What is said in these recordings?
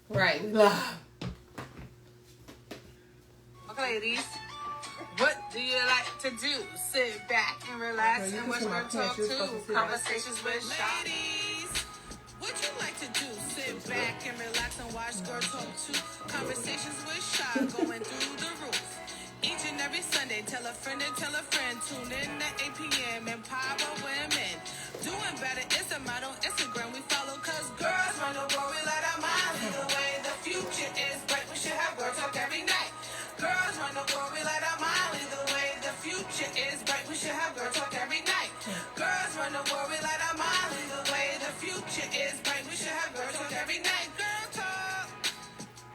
Right. We love. Okay, ladies. What do you like to do? Sit back and relax and watch Gurrltalk too. Conversations with ladies. What you like to do? Sit back and relax and watch Gurrltalk too. Conversations with Shy going through the roof. Each and every Sunday, tell a friend and tell a friend. Tune in at 8 p.m. Empower women. Doing better is a model Instagram we follow. Cause girls run the world, we let our minds lead the way. The future is bright, we should have Gurrltalk every night. Girls run the world, we let our mind lead the way. The future is bright, we should have Gurrltalk every night. Girls run the world, we let our mind lead the way. The future is bright, we should have Gurrltalk every night. Gurrltalk.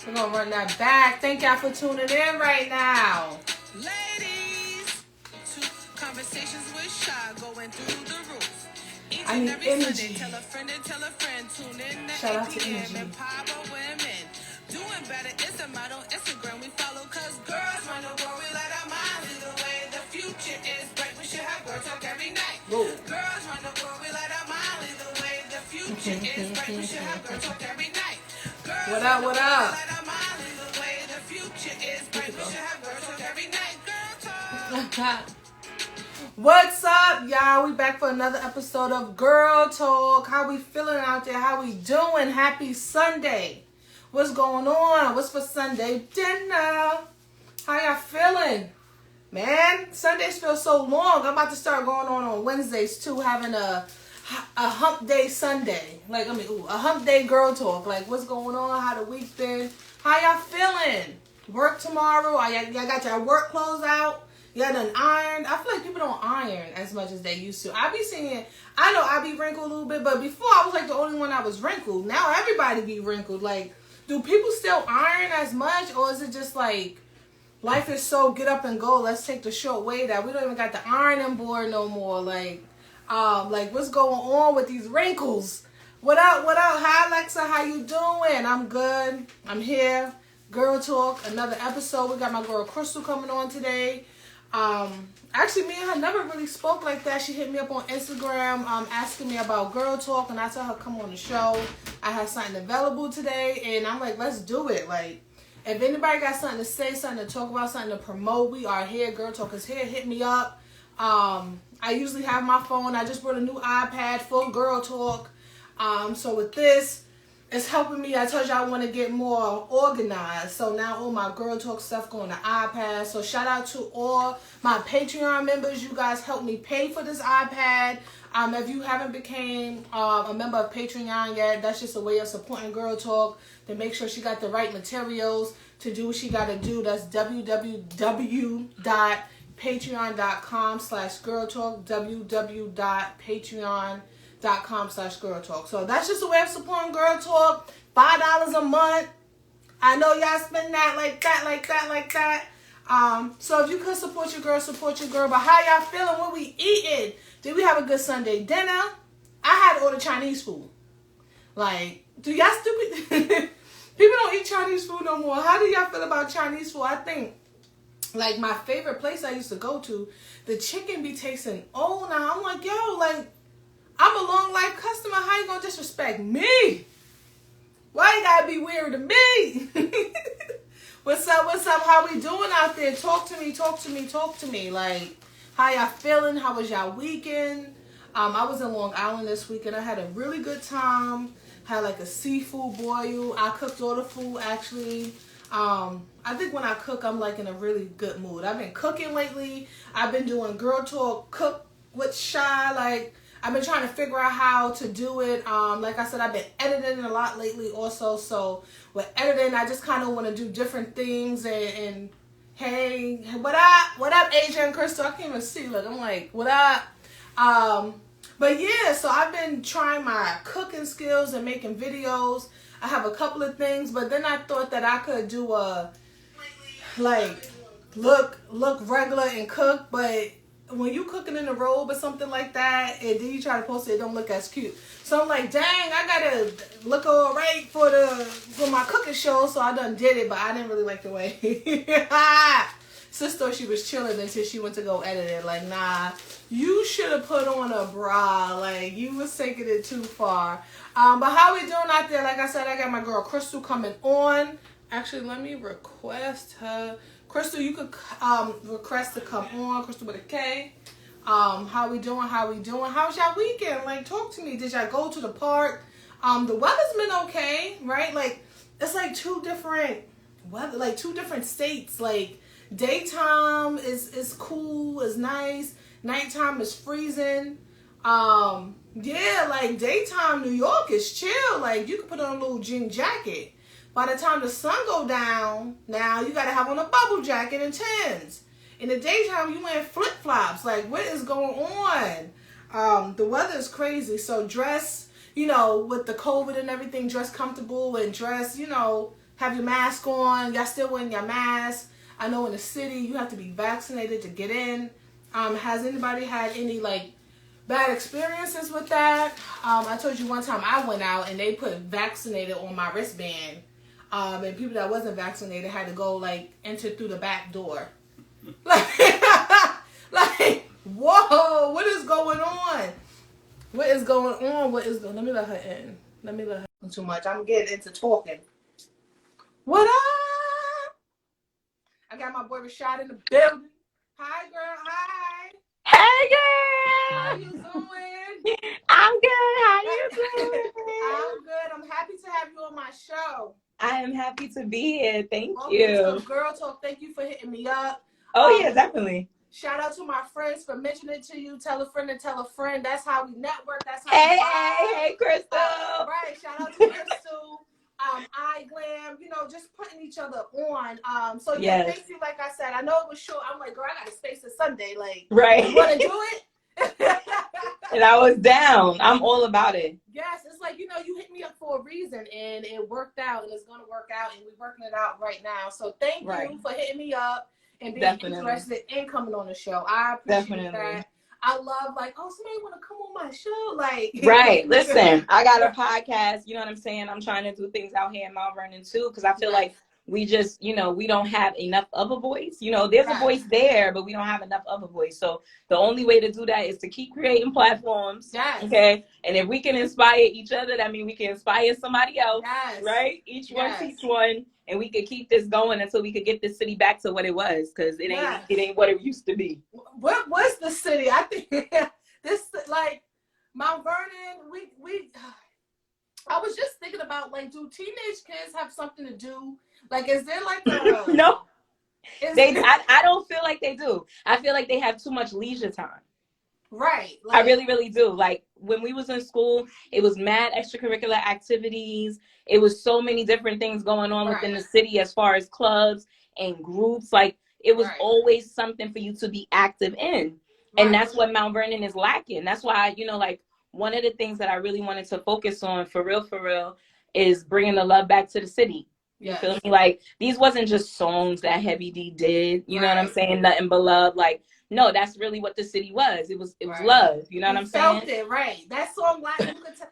We're going to run that back. Thank y'all for tuning in right now. Ladies, two conversations with Shy going through the roof. Each I and need every energy. Sunday, tell a friend and tell a friend. Tune in Shout at out 8 to p.m. energy. Empower women. Doing better is a model Instagram we follow. Cause girls run the world, we let our minds lead the way. The future is bright, we should have Gurrltalk every night. Whoa. Girls run the world, we let our mind lead the way. The future is bright, we should have Gurrltalk every night. Girls What up, what up? let our mind lead the way. The future is bright, we should have Gurrltalk every night. Gurrltalk. What's up, y'all? We back for another episode of Gurrltalk. How we feeling out there? How we doing? Happy Sunday. What's going on? What's for Sunday dinner? How y'all feeling? Man, Sundays feel so long. I'm about to start going on Wednesdays too, having a hump day Sunday. Like, a hump day Gurrltalk. Like, what's going on? How the week been? How y'all feeling? Work tomorrow? Y'all got your work clothes out? Y'all done ironed? I feel like people don't iron as much as they used to. I be seeing, I know I be wrinkled a little bit, but before I was like the only one that was wrinkled. Now everybody be wrinkled. Like, do people still iron as much, or is it just like life is so get up and go, let's take the short way that we don't even got the ironing board no more? Like what's going on with these wrinkles? What up? Hi Alexa, how you doing? I'm good. I'm here. Gurrltalk, another episode. We got my girl Krystal coming on today. Actually, me and her never really spoke like that. She hit me up on Instagram, asking me about Gurrltalk, and I told her come on the show. I have something available today, and I'm like, let's do it. Like, if anybody got something to say, something to talk about, something to promote, we are here. Gurrltalk is here. Hit me up. I usually have my phone. I just bought a new iPad for Gurrltalk. So with this, it's helping me. I told you I want to get more organized. So now all my Gurrltalk stuff going to iPad. So shout out to all my Patreon members. You guys helped me pay for this iPad. If you haven't became a member of Patreon yet, that's just a way of supporting Gurrltalk, to make sure she got the right materials to do what she got to do. That's www.patreon.com/Gurrltalk, www.patreon.com/Gurrltalk. So that's just a way of supporting Gurrltalk. $5 a month. I know y'all spend that like that. So if you could support your girl, support your girl. But how y'all feeling? What we eating? Did we have a good Sunday dinner? I had to order Chinese food. Like, do y'all stupid? People don't eat Chinese food no more. How do y'all feel about Chinese food? I think, like, my favorite place I used to go to, the chicken be tasting old now. I'm like, yo, like, I'm a long life customer. How you gonna disrespect me? Why you gotta be weird to me? What's up? How we doing out there? Talk to me. Like, how y'all feeling? How was y'all weekend? I was in Long Island this weekend. I had a really good time. Had like a seafood boil. I cooked all the food actually. I think when I cook, I'm like in a really good mood. I've been cooking lately. I've been doing Gurrltalk cook with Shy. Like, I've been trying to figure out how to do it. Like I said, I've been editing a lot lately also. So with editing, I just kind of want to do different things. And hey, what up? What up, Asia and Krystal? I can't even see. Look, I'm like, what up? But yeah, so I've been trying my cooking skills and making videos. I have a couple of things, but then I thought that I could do a, like, look regular and cook, but when you cooking in a robe or something like that, and then you try to post it, it don't look as cute. So I'm like, dang, I gotta look all right for my cooking show. So I done did it, but I didn't really like the way. Sis thought she was chilling until she went to go edit it. Like, nah, you should have put on a bra. Like, you was taking it too far. But how we doing out there? Like I said, I got my girl Krystal coming on. Actually, let me request her. Krystal, you could request to come on. Krystal with a K. How we doing? How we doing? How's y'all weekend? Like, talk to me. Did y'all go to the park? The weather's been okay, right? Like, it's like two different weather, like two different states. Like, daytime is cool, is nice. Nighttime is freezing. Yeah, like daytime New York is chill. Like, you can put on a little jean jacket. By the time the sun go down, now you gotta have on a bubble jacket and Tims. In the daytime, you wearing flip-flops. Like, what is going on? The weather is crazy. So dress, you know, with the COVID and everything, dress comfortable and dress, you know, have your mask on. Y'all still wearing your mask. I know in the city, you have to be vaccinated to get in. Has anybody had any, like, bad experiences with that? I told you one time I went out and they put vaccinated on my wristband. And people that wasn't vaccinated had to go, like, enter through the back door. Like, whoa, what is going on? What is going on? Let me let her in. Let me let her in too much. I'm getting into talking. What up? I got my boy Rashad in the building. Hi, girl. Hi. Hey, girl. How you doing? I'm good. How you doing? I'm good. I'm happy to have you on my show. I am happy to be here. Thank Welcome you. to Gurrltalk. Thank you for hitting me up. Oh, yeah, definitely. Shout out to my friends for mentioning it to you. Tell a friend and tell a friend. That's how we network. That's how Hey, we vibe. hey, Krystal. Right. Shout out to Krystal. I Glam. You know, just putting each other on. So yeah, Yes. thank you. Like I said, I know it was short. I'm like, girl, I got a space this Sunday. Like, Right. You want to do it? And I was down. I'm all about it. Yes, it's like, you know, you hit me up for a reason and it worked out and it's going to work out and we're working it out right now. So thank you for hitting me up and being interested in coming on the show. I appreciate that. I love, like, oh, somebody want to come on my show. Like, right. Listen, I got a podcast. You know what I'm saying? I'm trying to do things out here in Mount Vernon too, because I feel like we just, you know, we don't have enough of a voice. You know, there's a voice there, but we don't have enough of a voice. So the only way to do that is to keep creating platforms. Yes. Okay. And if we can inspire each other, that means we can inspire somebody else. Yes. Right? Each one teach one. And we could keep this going until we could get this city back to what it was. Because it ain't what it used to be. What was the city? I think this, like, Mount Vernon, we I was just thinking about, like, do teenage kids have something to do? Like, is there like a... No. I don't feel like they do. I feel like they have too much leisure time. Right. Like, I really, really do. Like, when we was in school, it was mad extracurricular activities. It was so many different things going on within the city as far as clubs and groups. Like, it was always something for you to be active in. And that's what Mount Vernon is lacking. That's why, you know, like, one of the things that I really wanted to focus on, for real, is bringing the love back to the city. You feel me? Like, these wasn't just songs that Heavy D did. You know what I'm saying? Nothing but love. Like, no, that's really what the city was. It was love. You know what I'm saying? Felt it, right? That song, like, you could tell.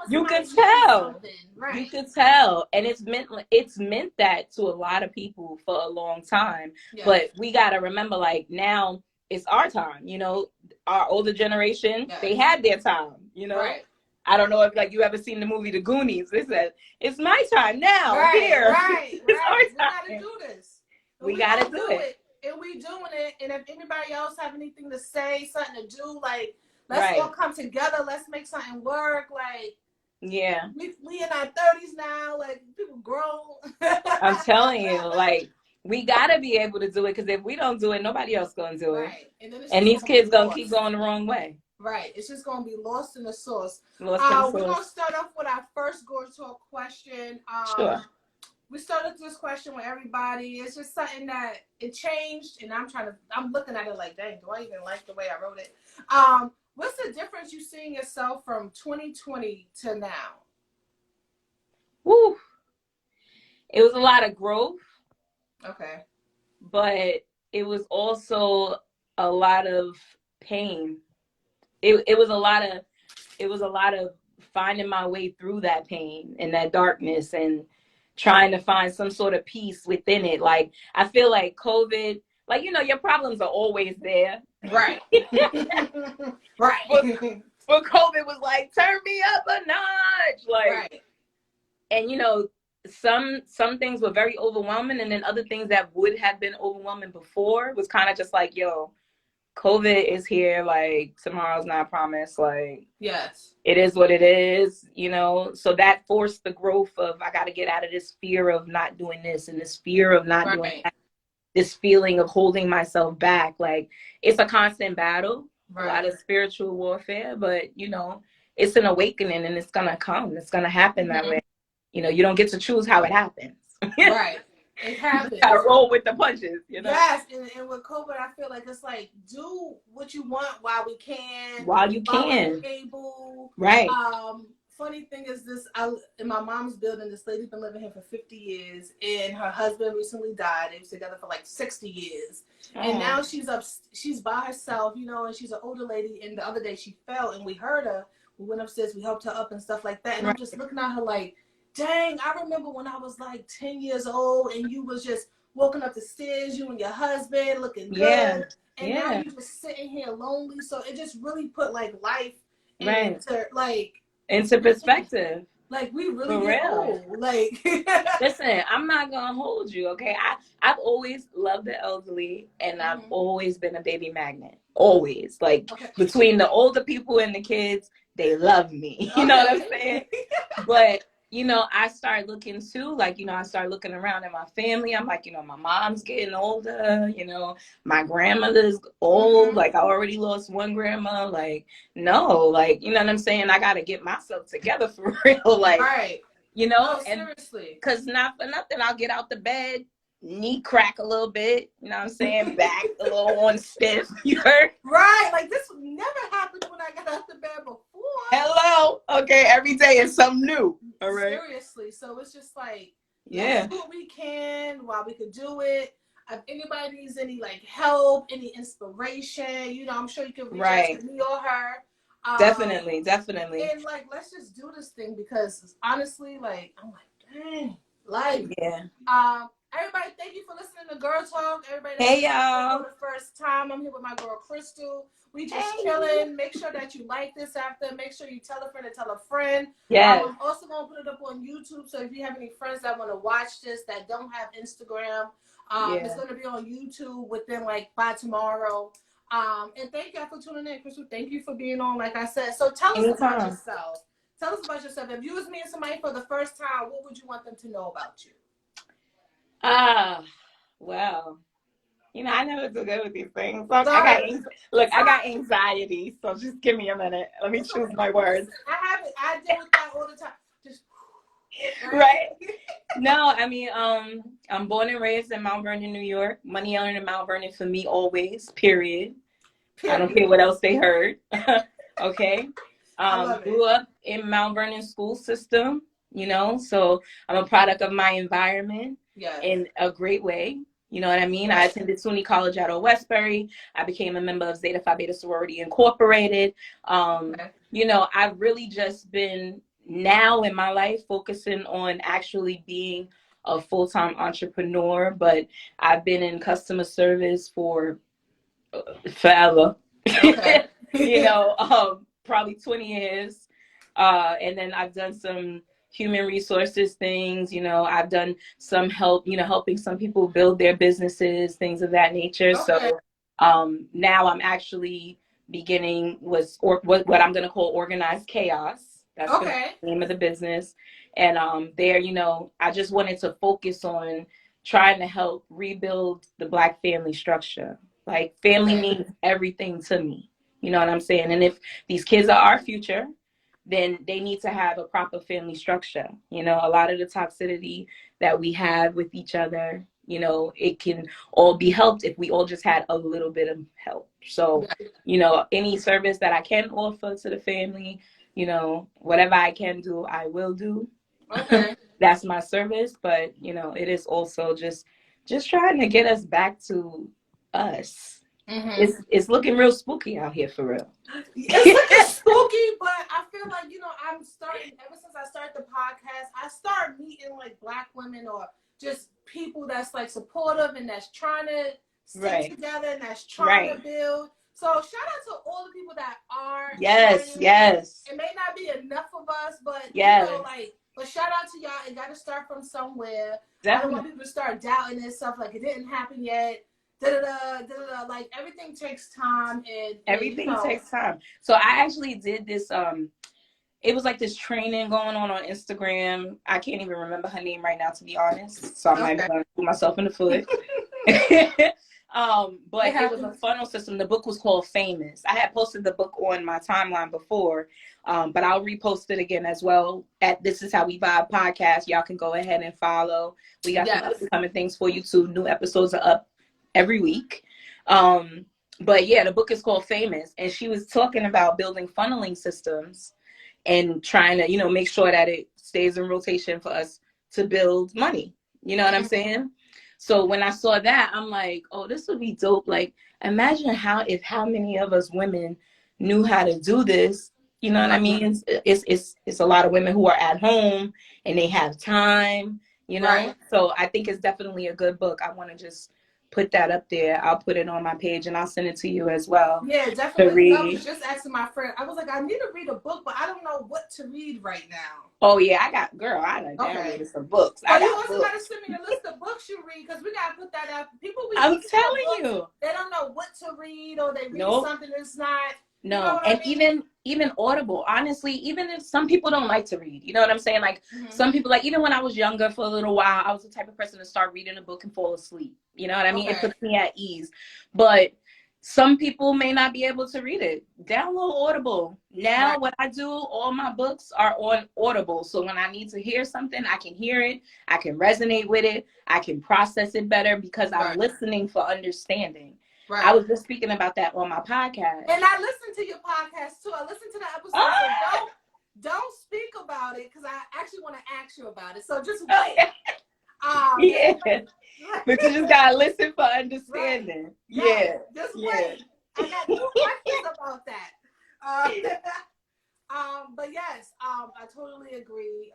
You could tell. Right. You could tell, and it's meant that to a lot of people for a long time. Yeah. But we gotta remember, like, now it's our time. You know, our older generation, they had their time. You know. Right. I don't know if, like, you ever seen the movie The Goonies. They said, it's my time now. Here. Right. We gotta do this. We gotta do it. And we doing it. And if anybody else have anything to say, something to do, like, let's all come together. Let's make something work. Like, we in our 30s now. Like, people grown. I'm telling you, like, we gotta be able to do it, because if we don't do it, nobody else gonna do it. Right. And these kids gonna keep going the wrong way. Right. It's just going to be lost in the sauce. We're going to start off with our first Gurrltalk question. Sure. We started this question with everybody. It's just something that it changed, and I'm looking at it like, dang, do I even like the way I wrote it? What's the difference you see in yourself from 2020 to now? Woo. It was a lot of growth. Okay. But it was also a lot of pain. It was a lot of finding my way through that pain and that darkness and trying to find some sort of peace within it. Like, I feel like COVID like, you know, your problems are always there. Right. Right. But COVID was like, turn me up a notch. Like, right. And, you know, some things were very overwhelming. And then other things that would have been overwhelming before was kind of just like, yo, COVID is here. Like, tomorrow's not promised. Like, yes, it is what it is, you know? So that forced the growth of, I got to get out of this fear of not doing this and this fear of not doing that. This feeling of holding myself back. Like, it's a constant battle, a lot of spiritual warfare, but, you know, it's an awakening and it's going to come. It's going to happen that way. You know, you don't get to choose how it happens. Right. It happens. I roll with the punches, you know? Yes, and with COVID, I feel like it's like, do what you want while we can. While you can. We're able. Right. Funny thing is this, in my mom's building, this lady's been living here for 50 years, and her husband recently died. They was together for like 60 years. Oh. And now she's by herself, you know, and she's an older lady, and the other day she fell, and we heard her. We went upstairs, we helped her up and stuff like that, and I'm just looking at her like, dang, I remember when I was like 10 years old, and you was just walking up the stairs, you and your husband looking good, and now you just sitting here lonely. So it just really put like life into perspective. Like, we really get old. Like, listen, I'm not gonna hold you, okay? I've always loved the elderly, and I've always been a baby magnet. Always. Like, between the older people and the kids, they love me. You know what I'm saying? But you know, I started looking too, like, you know, I started looking around at my family. I'm like, you know, my mom's getting older, you know, my grandmother's old. Like, I already lost one grandma. Like, no, like, you know what I'm saying? I got to get myself together for real. Like, you know, seriously. Because not for nothing, I'll get out the bed, knee crack a little bit, you know what I'm saying? Back a little on stiff, you heard? Right, like this never happened when I got out the bed before. Hello, okay, every day is something new, all right? Seriously, so it's just like, let's do what we can while we could do it. If anybody needs any like help, any inspiration, you know, I'm sure you can reach out to me or her. Definitely. And like, let's just do this thing, because honestly, like, I'm like, dang, life. Everybody, thank you for listening to Girl Talk. Everybody, hey y'all, for the first time, I'm here with my girl Krystal. We just chilling. Make sure that you like this after. Make sure you tell a friend to tell a friend. I'm also gonna put it up on YouTube. So if you have any friends that want to watch this that don't have Instagram, it's gonna be on YouTube within like by tomorrow. And thank y'all for tuning in, Krystal. Thank you for being on. Like I said, so tell us about yourself. Tell us about yourself. If you was meeting somebody for the first time, what would you want them to know about you? Well, you know, I never do good with these things. So I got anxiety, so just give me a minute. Let me choose my words. I deal with that all the time. Just right. No, I mean, I'm born and raised in Mount Vernon, New York. Money earned in Mount Vernon for me always, period. I don't care what else they heard. Okay. Grew up in Mount Vernon school system, you know, so I'm a product of my environment in a great way. You know what I mean? I attended SUNY College out of Westbury. I became a member of Zeta Phi Beta Sorority Incorporated. You know, I've really just been now in my life focusing on actually being a full-time entrepreneur, but I've been in customer service for forever. You know, probably 20 years. And then I've done some human resources things, you know, I've done some help, you know, helping some people build their businesses, things of that nature. So now I'm actually beginning with what I'm going to call organized chaos. That's the name of the business. And there, you know, I just wanted to focus on trying to help rebuild the Black family structure. Like, family means everything to me. You know what I'm saying? And if these kids are our future, then they need to have a proper family structure. You know, a lot of the toxicity that we have with each other, you know, it can all be helped if we all just had a little bit of help. So, you know, any service that I can offer to the family, you know, whatever I can do, I will do. That's my service. But, you know, it is also just trying to get us back to us. It's looking real spooky out here, for real. It's looking spooky, but I feel like, you know, I'm starting, ever since I started the podcast, I start meeting like Black women or just people that's like supportive and that's trying to stick together and that's trying to build. So shout out to all the people that are yes. It may not be enough of us, but yes. you know, like, but shout out to y'all. It got to start from somewhere. Definitely. I don't want people to start doubting this stuff like it didn't happen yet. Like everything takes time, and everything takes time. So I actually did this. It was like this training going on Instagram. I can't even remember her name right now, to be honest. So I might be going to shoot myself in the foot. But it was a funnel system. The book was called Famous. I had posted the book on my timeline before, but I'll repost it again as well at This Is How We Vibe podcast. Y'all can go ahead and follow. We got some upcoming things for you too. New episodes are up every week. But yeah, the book is called Famous, and she was talking about building funneling systems and trying to, you know, make sure that it stays in rotation for us to build money. You know what I'm saying? So when I saw that, I'm like, oh, this would be dope. Like, imagine how many of us women knew how to do this. You know what I mean? It's a lot of women who are at home and they have time, you know? So I think it's definitely a good book. I want to just put that up there. I'll put it on my page and I'll send it to you as well. Yeah, definitely. I was just asking my friend. I was like, I need to read a book, but I don't know what to read right now. Oh yeah, I done downloaded some books. So you also got to send me the list of books you read, because we got to put that out. People, I'm telling you, they don't know what to read, or they read something that's not. No, you know, and I mean? even Audible, honestly, even if some people don't like to read, you know what I'm saying? Like some people, like even when I was younger for a little while, I was the type of person to start reading a book and fall asleep. You know what I mean? It puts me at ease. But some people may not be able to read it. Download Audible. Now what I do, all my books are on Audible. So when I need to hear something, I can hear it. I can resonate with it. I can process it better because I'm listening for understanding. I was just speaking about that on my podcast. And I listened to your podcast too. I listened to the episode. So don't speak about it, because I actually want to ask you about it. So just wait. But you just gotta listen for understanding. Just wait. I got 2 questions about that. But yes, I totally agree.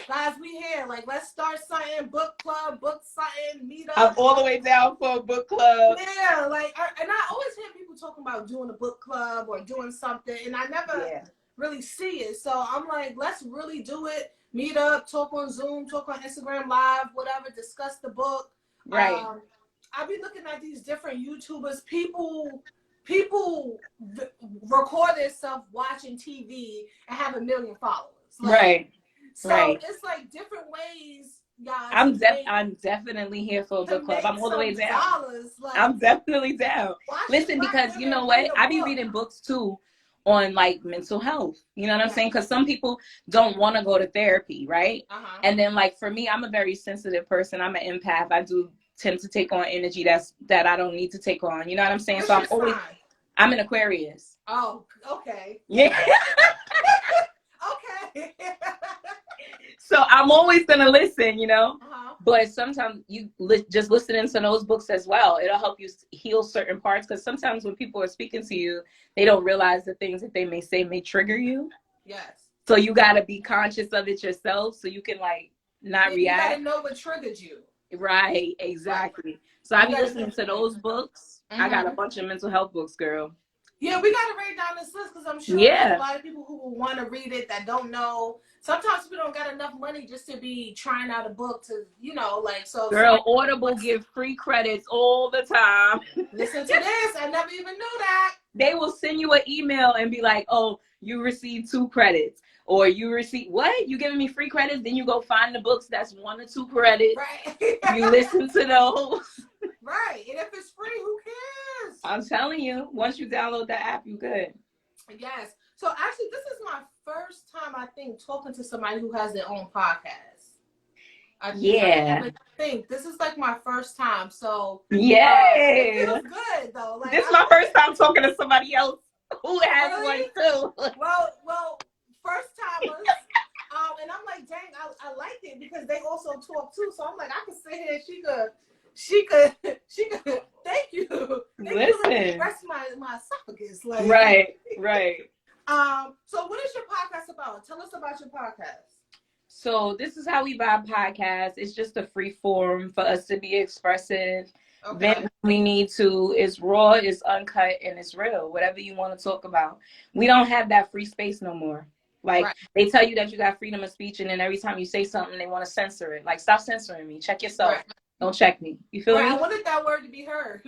Guys, we here. Like, let's start something. Book club, book something, meet up. I'm all the way down for a book club. Yeah, like, and I always hear people talking about doing a book club or doing something, and I never really see it. So I'm like, let's really do it. Meet up, talk on Zoom, talk on Instagram Live, whatever. Discuss the book. I'll be looking at these different YouTubers. People record themselves watching TV and have 1 million followers. Like, So it's like different ways, guys. I'm definitely here for a book club. I'm all the way down. Like, I'm definitely down. Listen, because you know what? I be reading books too on like mental health. You know what I'm saying? Because some people don't want to go to therapy, right? And then like for me, I'm a very sensitive person. I'm an empath. I do tend to take on energy that I don't need to take on. You know what I'm saying? So I'm an Aquarius. Oh, okay. Yeah. Okay. So I'm always going to listen, you know, but sometimes you just listening to those books as well. It'll help you heal certain parts, because sometimes when people are speaking to you, they don't realize the things that they may say may trigger you. Yes. So you got to be conscious of it yourself so you can like not react. You got to know what triggered you. Right. Exactly. So I be listening to those books. I got a bunch of mental health books, girl. Yeah, we got to write down this list, because I'm sure there's a lot of people who will want to read it that don't know. Sometimes people don't got enough money just to be trying out a book to, you know, like, so. Girl, Audible give free credits all the time. Listen to this. I never even knew that. They will send you an email and be like, oh, you received 2 credits. Or you receive, what? You giving me free credits? Then you go find the books that's 1 or 2 credits. Right. You listen to those. Right. And if it's free, who cares? I'm telling you, once you download the app, you good. Yes. So actually, this is my first time, I think, talking to somebody who has their own podcast. I think this is like my first time. So it feels good though. Like, this is my first time talking to somebody else who has one too. Well, first timers. And I'm like, dang, I like it, because they also talk too. So I'm like, I could sit here. She could. Thank you. Listen. Rest my esophagus. Like, right. So what is your podcast about? Tell us about your podcast. So This Is How We Vibe podcast. It's just a free forum for us to be expressive Okay. We need to. It's raw, it's uncut, and it's real. Whatever you want to talk about. We don't have that free space no more. Like, they tell you that you got freedom of speech, and then every time you say something, they want to censor it. Like, stop censoring me. Check yourself. Right. Don't check me. You feel me? I wanted that word to be heard.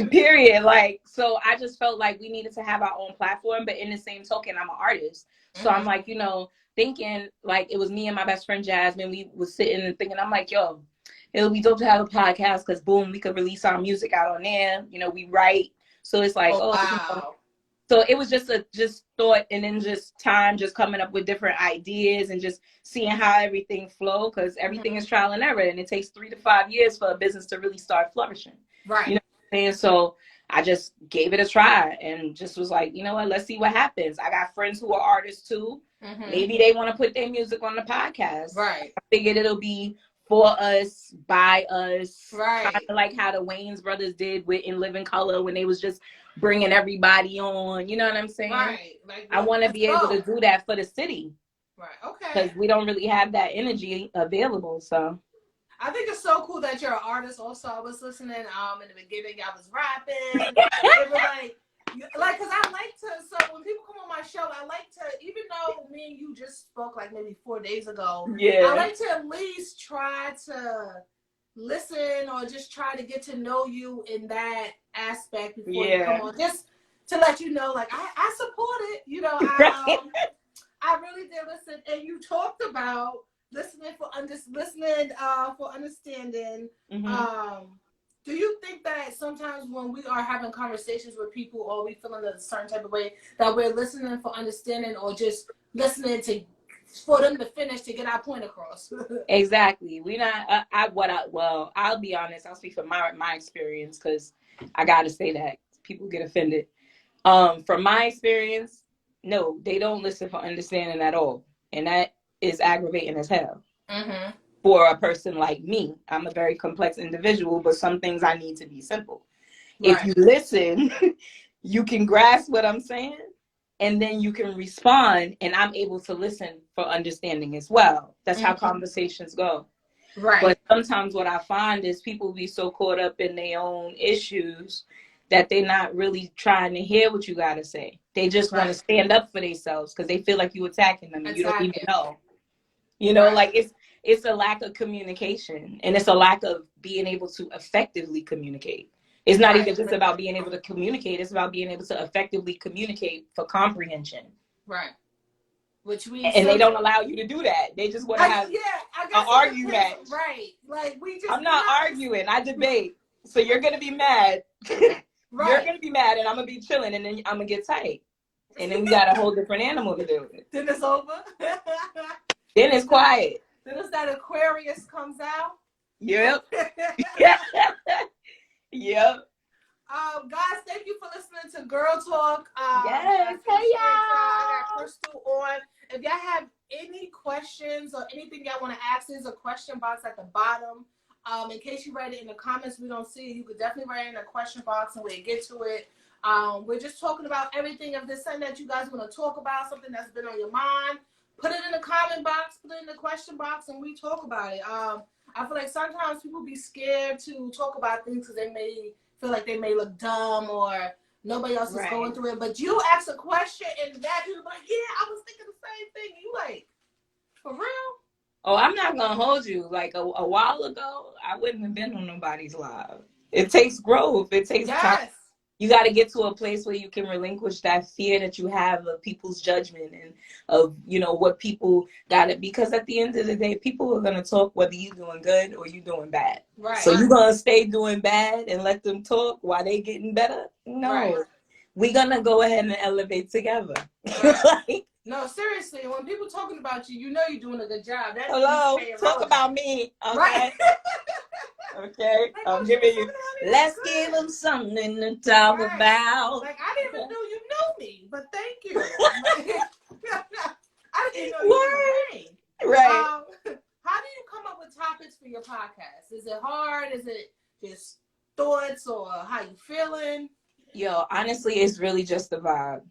Period. Like, so I just felt like we needed to have our own platform, but in the same token, I'm an artist. So I'm like, thinking like it was me and my best friend Jasmine. We was sitting and thinking, I'm like, yo, it would be dope to have a podcast because boom, we could release our music out on there. We write. So it's like, wow. So it was just thought, and then just time, just coming up with different ideas and just seeing how everything flow, because everything is trial and error, and it takes 3 to 5 years for a business to really start flourishing. Right. You know what I'm saying? So I just gave it a try and just was like, you know what, let's see what happens. I got friends who are artists too. Maybe they want to put their music on the podcast. Right. I figured it'll be for us, by us. Right. Kind of like how the Wayans brothers did with In Living Color when they was just bringing everybody on. You know what I'm saying? Right. Like, I want to be able to do that for the city. Right. Okay. Because we don't really have that energy available. So I think it's so cool that you're an artist. Also, I was listening in the beginning. I was rapping. It was like, because I like to. So when people come on my show, I like to, even though me and you just spoke like maybe 4 days ago. Yeah. I like to at least try to listen or just try to get to know you in that aspect before you come on. Just to let you know, like I support it. I really did listen, and you talked about listening for understanding. Do you think that sometimes when we are having conversations with people or we feeling a certain type of way that we're listening for understanding or just listening for them to finish to get our point across? Exactly. We not. I'll be honest. I'll speak from my experience because I gotta say that people get offended. From my experience, no, they don't listen for understanding at all, and that is aggravating as hell. For a person like me. I'm a very complex individual, but some things I need to be simple. Right. If you listen, you can grasp what I'm saying, and then you can respond, and I'm able to listen for understanding as well. That's how conversations go. Right. But sometimes what I find is people be so caught up in their own issues that they're not really trying to hear what you got to say. They just want to stand up for themselves because they feel like you attacking them and you don't even know. Like it's a lack of communication, and it's a lack of being able to effectively communicate. It's not even just about being able to communicate. It's about being able to effectively communicate for comprehension. Right. Which means they don't allow you to do that. They just want to have an argument. Right. Like I'm not arguing. I debate. So you're going to be mad. You're going to be mad, and I'm going to be chilling, and then I'm going to get tight. And then we got a whole different animal to do with. Then it's over. Then it's quiet. Then it's that Aquarius comes out. Yep. Yep. Guys, thank you for listening to Gurrltalk. Yes. Hey, y'all. I got Krystal on. If y'all have any questions or anything y'all want to ask, there's a question box at the bottom. In case you write it in the comments, we don't see it. You could definitely write it in the question box and we'll get to it. We're just talking about everything. If there's something that you guys want to talk about, something that's been on your mind, put it in the comment box, put it in the question box, and we talk about it. I feel like sometimes people be scared to talk about things because they may feel like they may look dumb or nobody else is going through it. But you ask a question and that people like, yeah, I was thinking the same thing. And you like, for real? Oh, I'm not going to hold you. Like a while ago, I wouldn't have been on nobody's live. It takes growth. It takes time. You got to get to a place where you can relinquish that fear that you have of people's judgment and of, what people got it. Because at the end of the day, people are going to talk whether you're doing good or you're doing bad. Right. So you're going to stay doing bad and let them talk while they getting better? No. Right. We're going to go ahead and elevate together. Right. No, seriously, when people talking about you, you know you're doing a good job. That's hello, talk about me, okay? Right. Okay, like, I'm giving you. Let's give them something to talk about. Like I didn't even know you know me, but thank you. I didn't know you knew me. Right. How do you come up with topics for your podcast? Is it hard? Is it just thoughts or how you feeling? Yo, honestly, it's really just the vibe.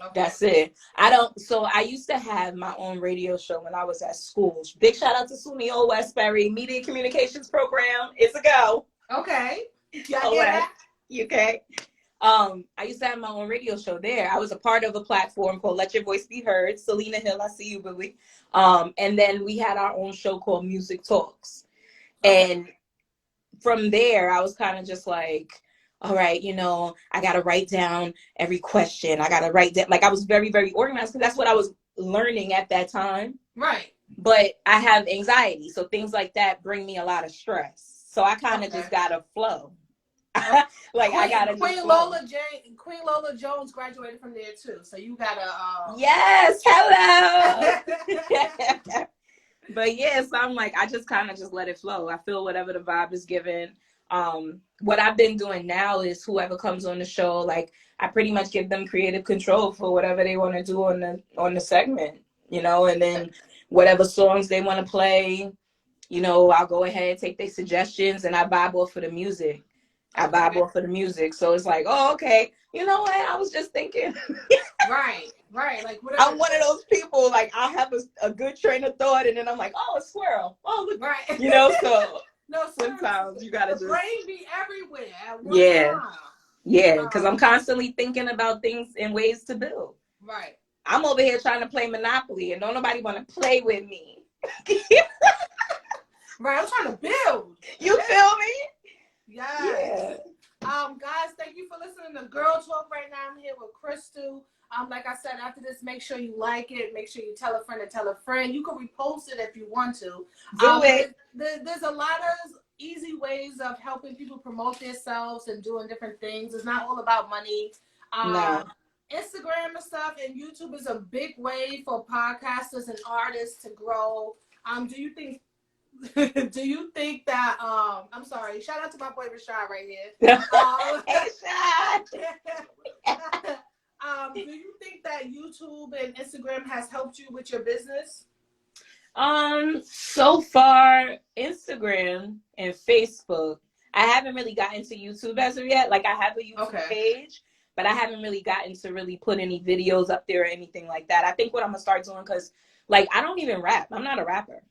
Okay. That's it. I used to have my own radio show when I was at school. Big shout out to SUNY Old Westbury Media Communications Program. It's a go. Okay. Yeah, Oh, yeah. you okay? I used to have my own radio show there. I was a part of a platform called Let Your Voice Be Heard. Selena Hill, I see you, Billy. And then we had our own show called Music Talks. Okay. And from there, I was kind of just like, all right, I got to write down every question. I got to write down, like I was very, very organized because that's what I was learning at that time. Right. But I have anxiety. So things like that bring me a lot of stress. So I kind of just got to flow. Like I gotta Queen Lola Jones graduated from there too, so you gotta. Yes, hello. But yes, I'm like I just kind of just let it flow. I feel whatever the vibe is given. What I've been doing now is whoever comes on the show, like I pretty much give them creative control for whatever they want to do on the segment, and then whatever songs they want to play, I'll go ahead, take their suggestions, and I vibe off for the music. So it's like, oh, okay. You know what? I was just thinking. Right. Like whatever. I'm one of those people. Like I'll have a good train of thought, and then I'm like, oh, a squirrel. Oh, look. Right. So no, sometimes you gotta the just brain be everywhere at one time. Yeah, because I'm constantly thinking about things and ways to build. Right. I'm over here trying to play Monopoly, and don't nobody want to play with me. Right. I'm trying to build. You feel me? Yes. Yeah. Guys, thank you for listening to Girl Talk right now. I'm here with Krystal. Like I said, after this, make sure you like it. Make sure you tell a friend to tell a friend. You can repost it if you want to. Do it. There's a lot of easy ways of helping people promote themselves and doing different things. It's not all about money. No. Instagram and stuff and YouTube is a big way for podcasters and artists to grow. Do you think that I'm sorry, shout out to my boy Rashad right here. Hey Rashad. Do you think that YouTube and Instagram has helped you with your business? So far Instagram and Facebook. I haven't really gotten to YouTube as of yet. Like I have a YouTube page, but I haven't really gotten to really put any videos up there or anything like that. I think what I'm gonna start doing, because like I don't even rap. I'm not a rapper.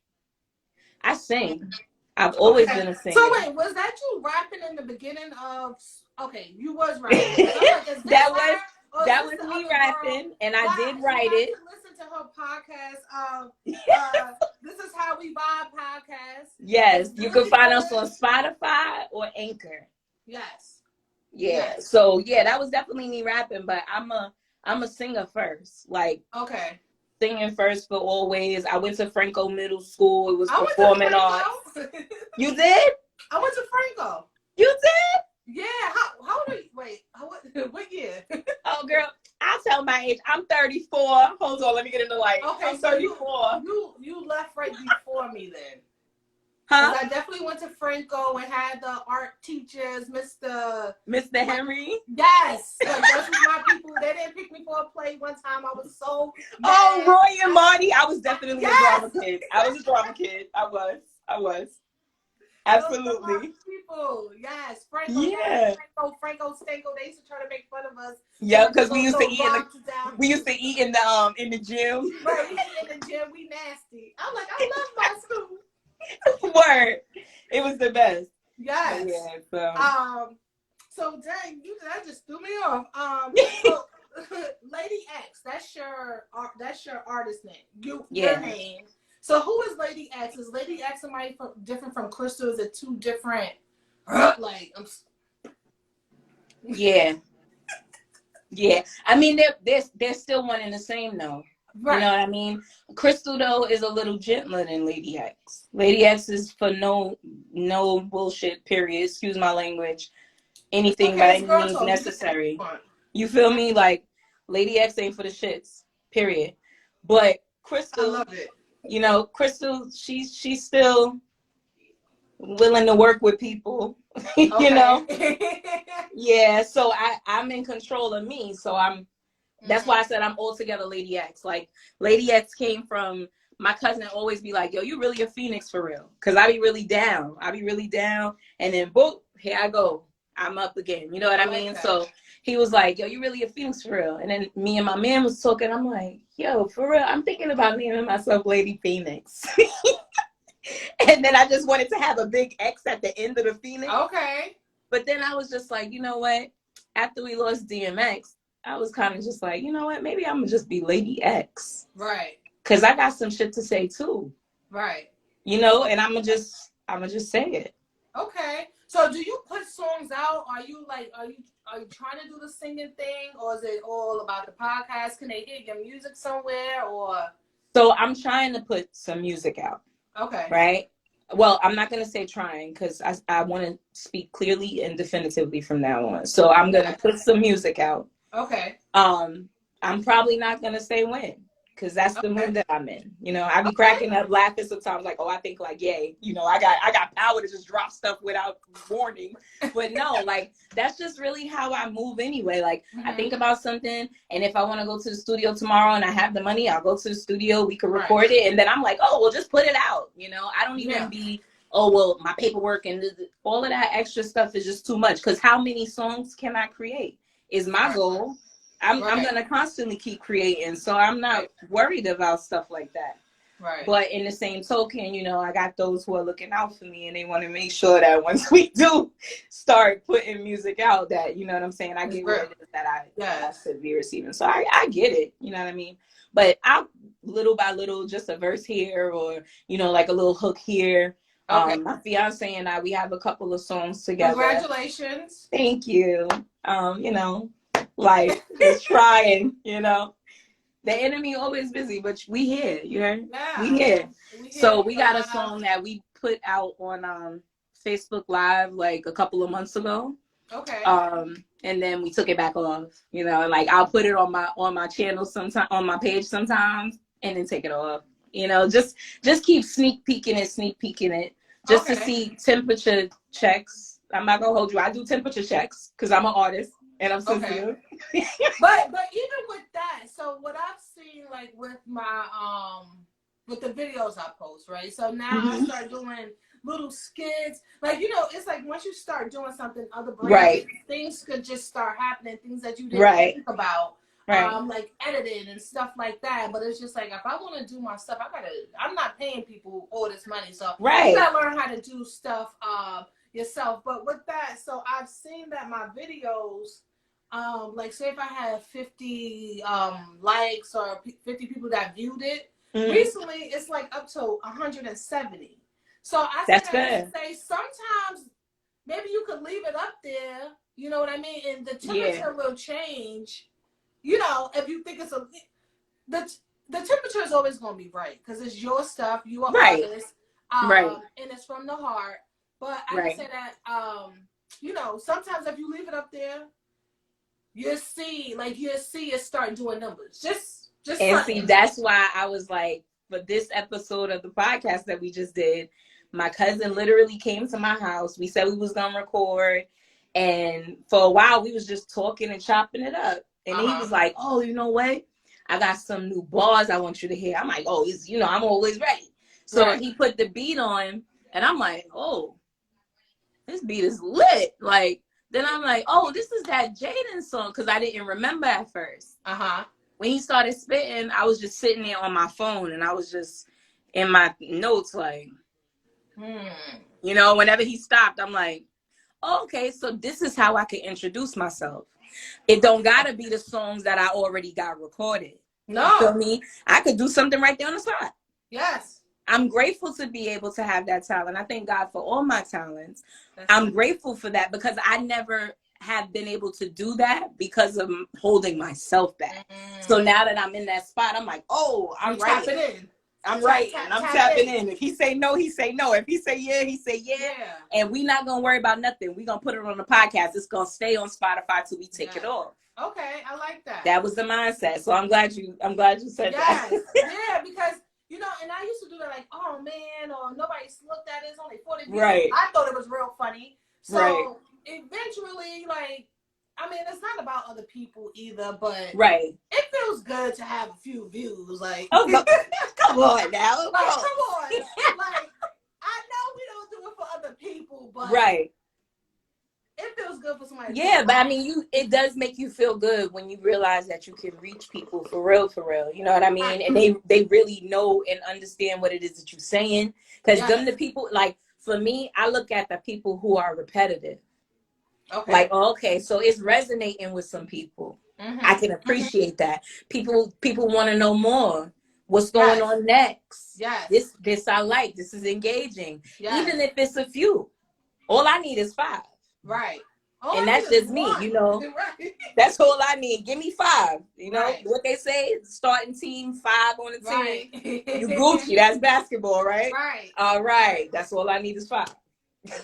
I sing. I've always been a singer. So wait, was that you rapping in the beginning of? Okay, you was rapping. That was me rapping, and I did write it. Listen to her podcast. This is how we vibe podcast. Yes, you can find us on Spotify or Anchor. Yes. Yeah. So yeah, that was definitely me rapping, but I'm a singer first. Like singing first for always. I went to Franco Middle School. It was performing arts. You did? I went to Franco. You did? Yeah. How old are you? Wait. What year? Oh, girl. I'll tell my age. I'm 34. Hold on. Let me get in the light. Okay, I'm 34. You left right before me then. Huh? I definitely went to Franco and had the art teachers, Mr. Henry. Yes, like, those were my people. They didn't pick me for a play one time. I was so mad. Oh, Roy and Marty. I was definitely a drama kid. I was a drama kid. I was. Absolutely. People, yes, Franco. Yeah. Franco, Stanko. They used to try to make fun of us. Yeah, because we used to eat in the gym. Right, in the gym. We nasty. I'm like, I love my school. Word. It was the best. Yes. Yeah, so dang, that just threw me off. Lady X, that's your artist name. Your name. So who is Lady X? Is Lady X somebody different from Krystal? Is it two different? Yeah. I mean, they're still one and the same though. Right. You know what I mean? Krystal though is a little gentler than Lady X. Lady X is for no bullshit. Period. Excuse my language. Anything by any means necessary. You feel me? Like Lady X ain't for the shits. Period. But Krystal, I love it. You know, Krystal, she's still willing to work with people. You know? Yeah. So I'm in control of me. So that's why I said I'm altogether Lady X. Like Lady X came from my cousin always be like, yo, you really a phoenix for real. Cause I be really down. And then boop, here I go. I'm up again. You know what I mean? That. So he was like, yo, you really a phoenix for real. And then me and my man was talking. I'm like, yo, for real, I'm thinking about naming myself Lady Phoenix. And then I just wanted to have a big X at the end of the Phoenix. Okay. But then I was just like, you know what? After we lost DMX, I was kind of just like, you know what? Maybe I'm gonna just be Lady X. Right. Cause I got some shit to say too. Right. You know, and I'm gonna just say it. Okay. So do you put songs out? Are you trying to do the singing thing, or is it all about the podcast? Can they hear your music somewhere, or? So I'm trying to put some music out. Okay. Right. Well, I'm not going to say trying because I want to speak clearly and definitively from now on. So I'm going to put some music out. Okay. I'm probably not going to say when because that's the mood that I'm in. You know, I be cracking up laughing sometimes like, oh, I think like, yay, you know, I got power to just drop stuff without warning. But no, like that's just really how I move anyway. Like I think about something and if I want to go to the studio tomorrow and I have the money, I'll go to the studio, we can record it. And then I'm like, oh, well, just put it out. You know, I don't even be, oh, well, my paperwork and all of that extra stuff is just too much. Because how many songs can I create is my goal. I'm going to constantly keep creating. So I'm not worried about stuff like that. Right. But in the same token, you know, I got those who are looking out for me and they want to make sure that once we do start putting music out that, you know what I'm saying, I get what it is that I should be receiving. So I get it, you know what I mean? But I little by little, just a verse here or, you know, like a little hook here. My fiance and I, we have a couple of songs together. Congratulations. Thank you. You know, like it's trying, you know. The enemy always busy, but we here, you know? Yeah. We here. So we got a song that we put out on Facebook Live like a couple of months ago. Okay. And then we took it back off, you know, and like I'll put it on my channel sometime, on my page sometimes, and then take it off. You know, just keep sneak peeking it, just to see temperature checks. I'm not gonna hold you. I do temperature checks because I'm an artist. And I'm sensitive. But even with that, so what I've seen like with my with the videos I post, right? So now I start doing little skits. Like, you know, it's like once you start doing something, other brands, things could just start happening, things that you didn't think about. Like editing and stuff like that. But it's just like if I want to do my stuff, I'm not paying people all this money. So you gotta learn how to do stuff yourself. But with that, so I've seen that my videos, like say if I have 50 likes or 50 people that viewed it, recently it's like up to 170. So I say sometimes maybe you could leave it up there, you know what I mean, and the temperature will change. You know, if you think it's the temperature is always going to be right because it's your stuff, you are artist, and it's from the heart. But I can say that, you know, sometimes if you leave it up there, you'll see it start doing numbers. Just and see, that's why I was like, for this episode of the podcast that we just did, my cousin literally came to my house. We said we was gonna record, and for a while we was just talking and chopping it up. And he was like, "Oh, you know what? I got some new bars I want you to hear." I'm like, "Oh, you know, I'm always ready." So he put the beat on, and I'm like, "Oh, this beat is lit!" Like. Then I'm like, oh, this is that Jaden song, because I didn't remember at first. When he started spitting, I was just sitting there on my phone, and I was just in my notes, like, you know, whenever he stopped, I'm like, oh, okay, so this is how I can introduce myself. It don't gotta be the songs that I already got recorded. No. You feel me? I could do something right there on the spot. Yes. I'm grateful to be able to have that talent. I thank God for all my talents. I'm grateful for that because I never have been able to do that because of holding myself back. So now that I'm in that spot, I'm like, oh, I'm right. I'm right. And I'm tapping in. If he say no, he say no. If he say yeah, he say yeah. And we not going to worry about nothing. We going to put it on the podcast. It's going to stay on Spotify till we take it off. Okay, I like that. That was the mindset. So I'm glad you said that. Yeah, because you know, and I used to do that like, oh man, or nobody's looked at it, it's only 40 views. I thought it was real funny. So eventually, like, I mean, it's not about other people either, but it feels good to have a few views. Like, come on now. Like, come on. Like, I know we don't do it for other people, but it feels good for somebody. Yeah, but I mean, it does make you feel good when you realize that you can reach people for real. You know what I mean? And they really know and understand what it is that you're saying. Because them the people, like, for me, I look at the people who are repetitive. Okay. Like, okay, so it's resonating with some people. I can appreciate that. People want to know more. What's going on next? Yes. This I like. This is engaging. Yes. Even if it's a few. All I need is 5. Right. And that's just me, you know. Right. That's all I need. Give me 5. You know what they say? Starting team, 5 on the team. You Gucci. That's basketball, right? Right. All right. That's all I need is 5.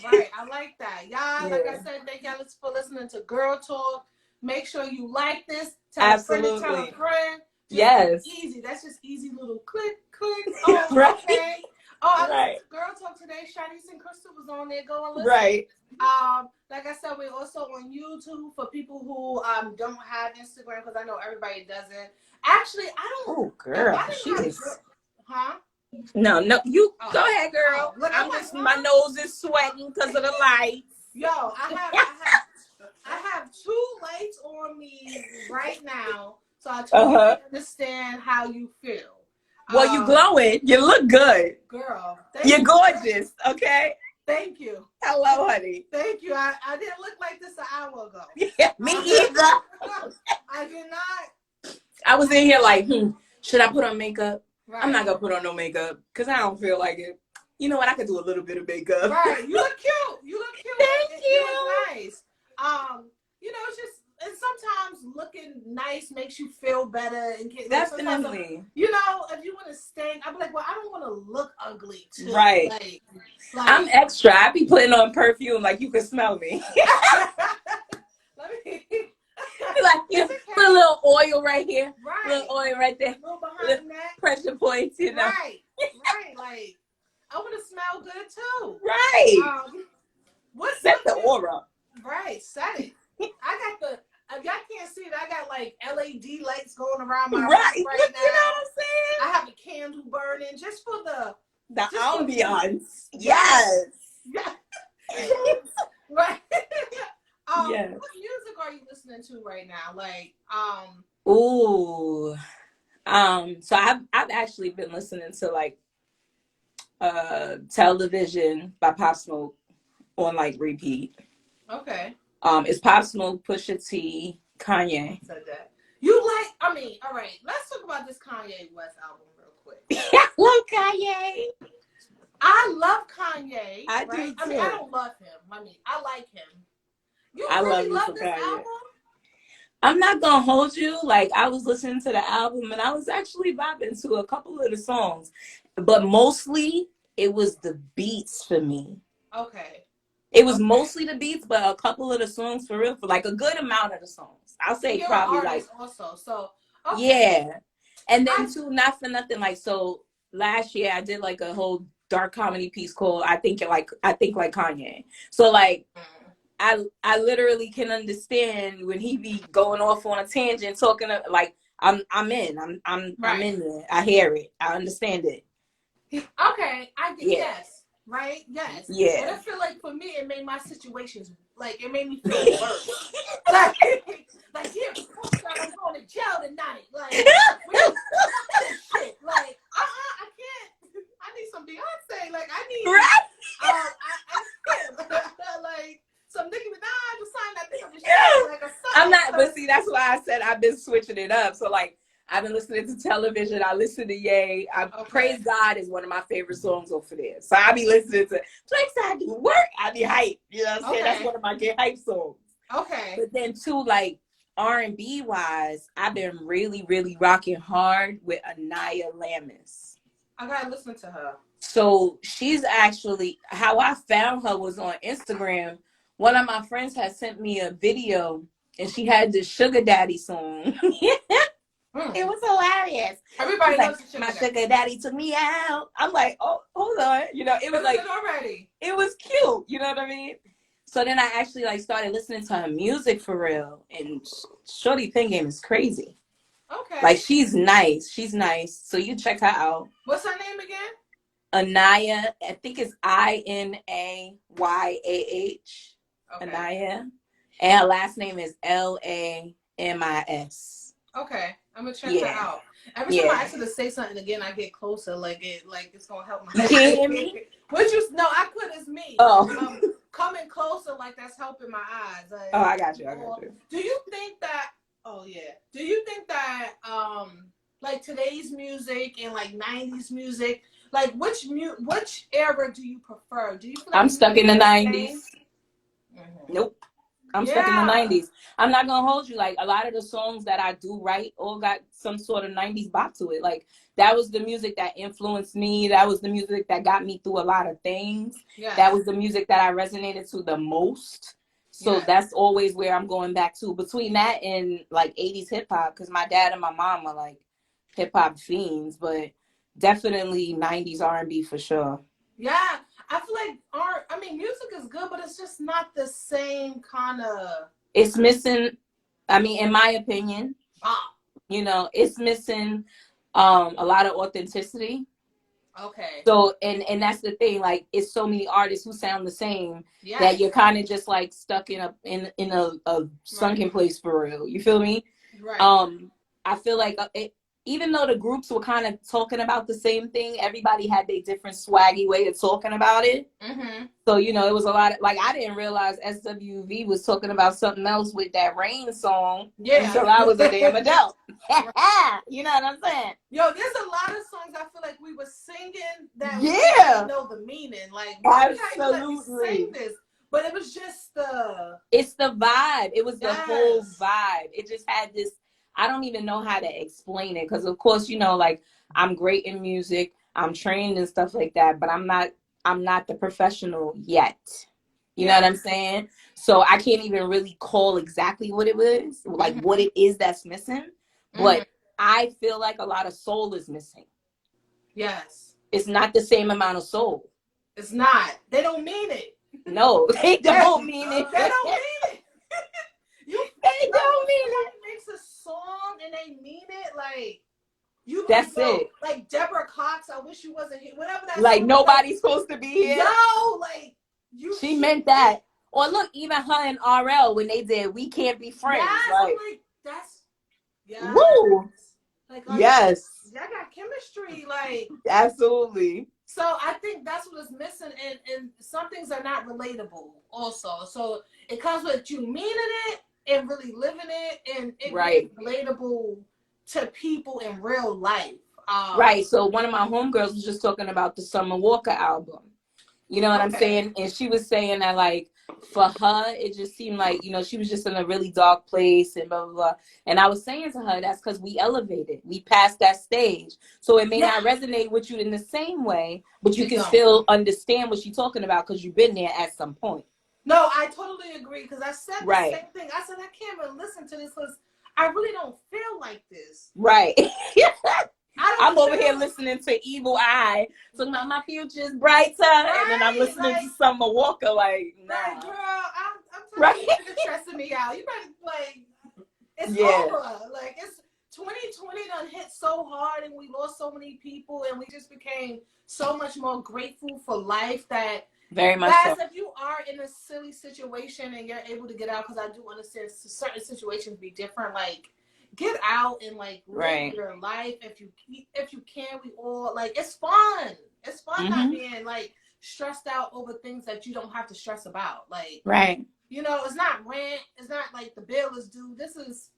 Right. I like that. Y'all, like I said, thank y'all for listening to Girl Talk. Make sure you like this. Tell a friend to tell a friend. Just easy. That's just easy little click. Oh, right. Okay. Oh, I listened to Girl Talk today. Shanice and Krystal was on there. Go and listen. Right. Like I said, we're also on YouTube for people who don't have Instagram, because I know everybody doesn't. Actually, I don't. Oh, girl, Huh? No, you go ahead, girl. I'm just my nose is sweating because of the lights. Yo, I have 2 lights on me right now, so I totally understand how you feel. Well, you glowing. You look good, girl. You're gorgeous. Okay. Thank you. Hello, honey. Thank you. I didn't look like this an hour ago. Yeah, me either. I did not. I was in here like, should I put on makeup? Right. I'm not gonna put on no makeup because I don't feel like it. You know what? I could do a little bit of makeup. Right. You look cute. Thank you. You look nice. You know, it's just, and sometimes looking nice makes you feel better. And Definitely. You know, if you want to stay, I'd be like, well, I don't want to look ugly too. Right. Like, I'm extra. I be putting on perfume like you can smell me. Let me. Like, you put a little oil right here. Right. A little oil right there. A little behind the neck. Pressure points, you know. Right. Like, I want to smell good too. Right. Set the aura. Right. Set it. I got the. Y'all can't see it. I got like LED lights going around my room right now. You know what I'm saying? I have a candle burning just for the ambiance. Yes. Right. Yes. What music are you listening to right now? Like, Ooh. So I've actually been listening to like Television by Pop Smoke on like repeat. Okay. It's Pop Smoke, Pusha T, Kanye. Said that. You like? I mean, all right. Let's talk about this Kanye West album real quick. I love Kanye. I love Kanye. I do too. I mean, I don't love him. I mean, I like him. You I really love this Kanye. album? I'm not gonna hold you. Like, I was listening to the album and I was actually vibing to a couple of the songs, but mostly it was the beats for me. Okay. It was mostly the beats, but a couple of the songs for real, for like a good amount of the songs. I'll say you're probably an like also. So yeah. And then too, not for nothing, like, so last year I did like a whole dark comedy piece called I think like Kanye. So like I literally can understand when he be going off on a tangent talking like I'm in there. I hear it. I understand it. Okay, I get yes. Right? Yes. Yeah. But I feel like for me, it made my situations, like, it made me feel worse. like, I'm going to jail tonight. Like, shit. Like, I can't. I need some Beyonce. Like, I need. Right. Like, some Nicki Minaj or something. I think I'm just like a song. I'm not, but see, that's why I said I've been switching it up. So, like, I've been listening to Television. I listen to Ye. Praise God is one of my favorite songs over there. So I be listening to Place I Do Work. I be hype. You know what I'm saying? That's one of my get hype songs. Okay. But then too, like R&B wise, I've been really, really rocking hard with Anaya Lamis. I gotta listen to her. So she's actually, how I found her was on Instagram. One of my friends had sent me a video and she had this Sugar Daddy song. It was hilarious. Everybody knows like, my sugar daddy took me out. I'm like, oh, hold on. You know, it was like already. It was cute. You know what I mean? So then I actually like started listening to her music for real. And Shorty Pen Game is crazy. Okay. Like she's nice. She's nice. So you check her out. What's her name again? Anaya. I think it's Inayah. Okay. Anaya. And her last name is Lamis. Okay, I'm gonna check her out. Every time I ask her to say something again, I get closer. Like it's gonna help my. You can't hear me? What you? No, I put as me. Oh. coming closer, like that's helping my eyes. Like, oh, I got you. Do you think that? Oh yeah. Do you think that like today's music and like 90s music, like which era do you prefer? Do you feel like I'm stuck in the 90s. Mm-hmm. Nope. I'm stuck in the 90s. I'm not gonna hold you. Like a lot of the songs that I do write all got some sort of 90s bop to it. Like that was the music that influenced me. That was the music that got me through a lot of things. Yes. That was the music that I resonated to the most. So that's always where I'm going back to. Between that and like 80s hip hop, because my dad and my mom are like hip hop fiends, but definitely 90s R&B for sure. Yeah. I feel like music is good, but it's just not the same kind of. It's missing. I mean, in my opinion, it's missing a lot of authenticity. Okay. So and that's the thing. Like, it's so many artists who sound the same that you're kind of just like stuck in a sunken place for real. You feel me? Right. I feel like even though the groups were kind of talking about the same thing, everybody had their different swaggy way of talking about it. Mm-hmm. So, it was a lot of, like, I didn't realize SWV was talking about something else with that Rain song until I was a damn adult. You know what I'm saying? Yo, there's a lot of songs I feel like we were singing that we didn't know the meaning. Like, absolutely. Let me sing this. But it was just it's the vibe. It was the whole vibe. It just had this, I don't even know how to explain it. Because, of course, like, I'm great in music. I'm trained and stuff like that. But I'm not the professional yet. You know what I'm saying? So I can't even really call exactly what it was, like what it is that's missing. But I feel like a lot of soul is missing. Yes. It's not the same amount of soul. It's not. They don't mean it. No, they don't mean it. They don't mean it. They don't mean it. Makes a song and they mean it, like. That's it. Like Deborah Cox, I wish you wasn't here. Whatever that. Like nobody's supposed to be here. Yo, like She meant that. Or look, even her and RL when they did "We Can't Be Friends." Yes, like that's. Yes. Woo. Like yes. Y'all got chemistry, like. Absolutely. So I think that's what is missing, and some things are not relatable. Also, so it comes with you meaning it and really living it, and it being relatable to people in real life. Right. So one of my homegirls was just talking about the Summer Walker album. You know what I'm saying? And she was saying that, like, for her, it just seemed like, she was just in a really dark place and blah, blah, blah. And I was saying to her, that's because we elevated. We passed that stage. So it may not resonate with you in the same way, but you can still understand what she's talking about because you've been there at some point. No, I totally agree, because I said the same thing. I said, I can't even listen to this because I really don't feel like this. Right. I'm over here listening to Evil Eye, talking about my future's brighter, and then I'm listening to Summer Walker, like, nah. Like, girl, I'm telling you, you're stressing me out. You better, like, it's over. Like, it's 2020 done hit so hard, and we lost so many people, and we just became so much more grateful for life that. Very much guys, so. If you are in a silly situation and you're able to get out, because I do understand certain situations be different, like, get out and like live your life if you can. We all, like, it's fun. It's fun not being like stressed out over things that you don't have to stress about. Like, it's not rent. It's not like the bill is due. This is.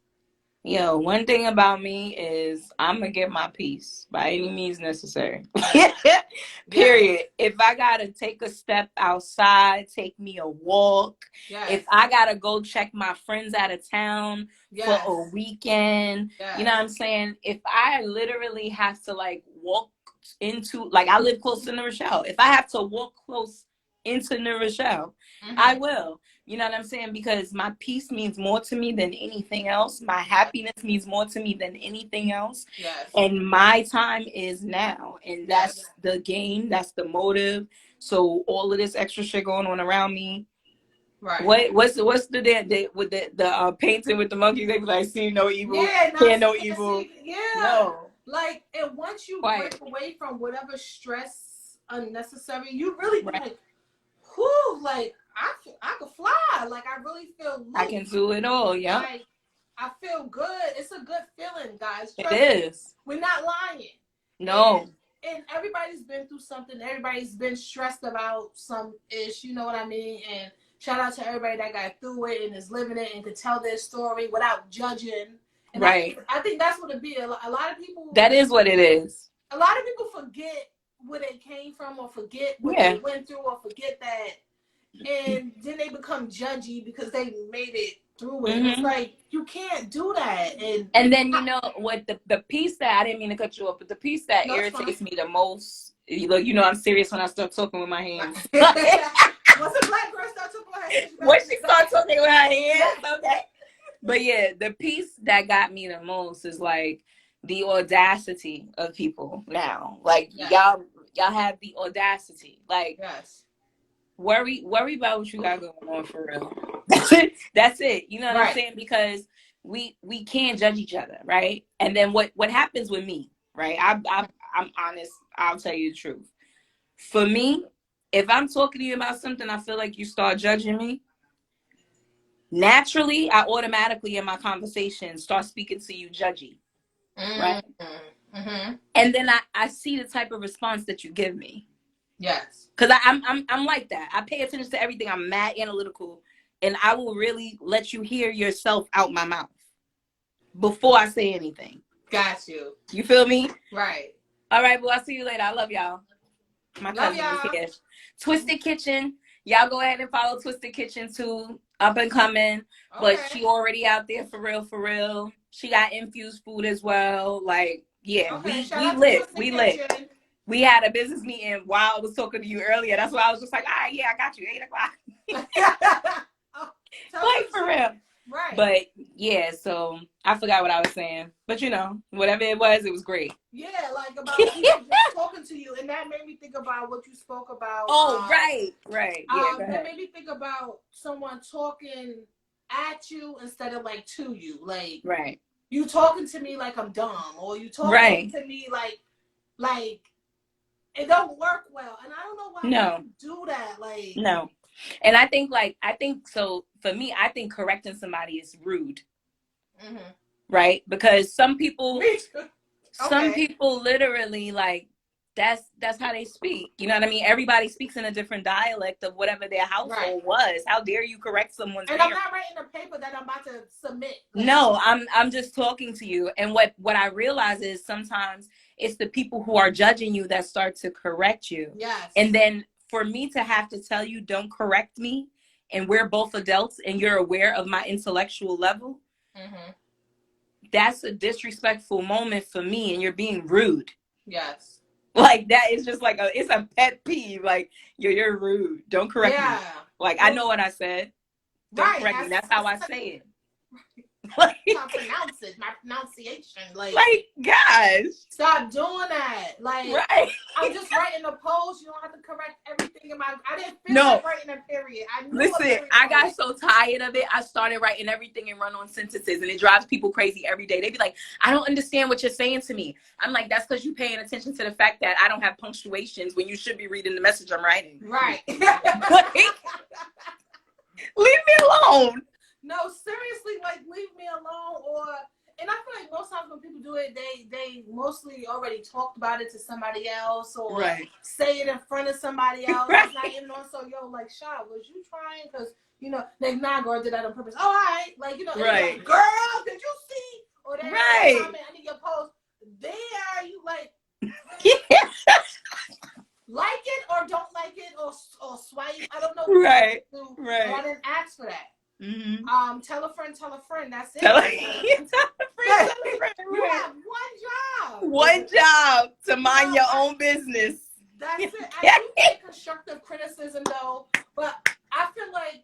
Yo, one thing about me is I'm gonna get my peace by any means necessary. Period. If I gotta take a step outside, take me a walk. If I gotta go check my friends out of town for a weekend, you know what I'm saying? If I literally have to like walk into, like, I live close to New Rochelle. If I have to walk close into New Rochelle, I will. You know what I'm saying? Because my peace means more to me than anything else. My happiness means more to me than anything else. Yes. And my time is now. And that's the game. That's the motive. So all of this extra shit going on around me. Right. What's the day with the painting with the monkeys? They be like, see no evil. Hear no evil. No. Like, and once you break away from whatever stress unnecessary, you really be like, whew, like, I could fly. Like, I really feel loose. I can do it all, yeah. Like, I feel good. It's a good feeling, guys. It is. We're not lying. No. and everybody's been through something. Everybody's been stressed about some ish. You know what I mean? And shout out to everybody that got through it and is living it and could tell their story without judging. And right. I think that's what it be. A lot of people. That is what it is. A lot of people forget where they came from, or forget what they went through, or forget that, and then they become judgy because they made it through it. It's like, you can't do that. And then, you know what, the piece that, I didn't mean to cut you off, but the piece that irritates me the most, you know I'm serious when I start talking with my hands. Once a black girl start talking with her hands, when she starts talking with her hands, okay. But yeah, the piece that got me the most is like the audacity of people now. Like, y'all have the audacity. Like, worry about what you got going on for real. That's it. You know what I'm saying? Because we can't judge each other, right? And then what happens with me, right? I'm honest. I'll tell you the truth. For me, if I'm talking to you about something, I feel like you start judging me. Naturally, I automatically in my conversation start speaking to you judgy, right? And then I see the type of response that you give me. Yes. Because I'm like that. I pay attention to everything. I'm mad analytical. And I will really let you hear yourself out my mouth before I say anything. Got you. You feel me? Right. All right, well, I'll see you later. I love y'all. My cousin is here. Twisted Kitchen. Y'all go ahead and follow Twisted Kitchen too. Up and coming. But she already out there for real, for real. She got infused food as well. Like, yeah, we lit. We lit. We had a business meeting while I was talking to you earlier. That's why I was just like, all right, yeah, I got you. 8 o'clock. Like, for real. Right. But, yeah, so I forgot what I was saying. But, you know, whatever it was great. Yeah, like about people just talking to you. And that made me think about what you spoke about. Oh, right. Yeah, that made me think about someone talking at you instead of, like, to you. Like, you talking to me like I'm dumb. Or you talking to me like it don't work well, and I don't know why you do that. Like, no, and I think so. For me, I think correcting somebody is rude, right? Because some people, some people literally like that's how they speak. You know what I mean? Everybody speaks in a different dialect of whatever their household was. How dare you correct someone's? And parent? I'm not writing a paper that I'm about to submit. Like, no, I'm just talking to you. And what I realize is sometimes it's the people who are judging you that start to correct you. Yes. And then for me to have to tell you, don't correct me, and we're both adults and you're aware of my intellectual level, that's a disrespectful moment for me, and you're being rude. Yes. Like, that is just like it's a pet peeve. Like, you're rude. Don't correct me. Like, I know what I said. Don't correct me. That's how I say it. Like, I pronounce it. My pronunciation. Like, gosh. Stop doing that. Like, I'm just writing a post. You don't have to correct everything in my. I didn't feel like writing a period. I got so tired of it. I started writing everything in run-on sentences, and it drives people crazy every day. They be like, I don't understand what you're saying to me. I'm like, that's because you're paying attention to the fact that I don't have punctuations when you should be reading the message I'm writing. Right. Leave me alone. No, seriously, like, leave me alone. And I feel like most times when people do it, they mostly already talked about it to somebody else, or say it in front of somebody else. It's not even on. So, like, Shaw, was you trying? Because, you know, like, nah, girl, did that on purpose. Oh, all right. Like, you know, like, girl, did you see? Or they comment under your post. There, you like, like it or don't like it or swipe. I don't know. Right. I didn't ask for that. Tell a friend. That's it. Tell a friend. You have one job to mind your own business. That's it. I do take constructive criticism though, but I feel like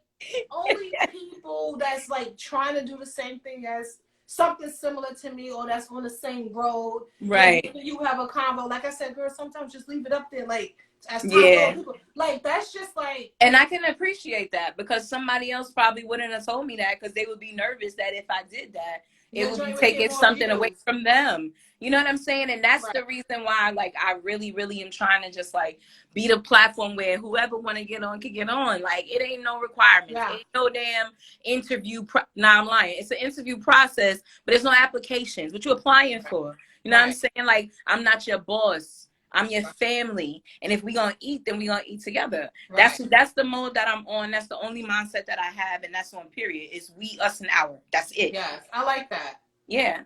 only people that's like trying to do the same thing as something similar to me, or that's on the same road. Right. You have a convo. Like I said, girl, sometimes just leave it up there. Like, as time goes, people, like, that's just like. And I can appreciate that, because somebody else probably wouldn't have told me that, because they would be nervous that if I did that, it would be taking something away from them. You know what I'm saying? And that's the reason why, like, I really, really am trying to just, like, be the platform where whoever want to get on can get on. Like, it ain't no requirements. It ain't no damn interview. I'm lying. It's an interview process, but there's no applications. What you applying for? You know what I'm saying? Like, I'm not your boss. I'm your family. And if we gonna eat, then we gonna eat together. Right. That's the mode that I'm on. That's the only mindset that I have, and that's on period. It's we, us, and our. That's it. Yes, I like that. Yeah.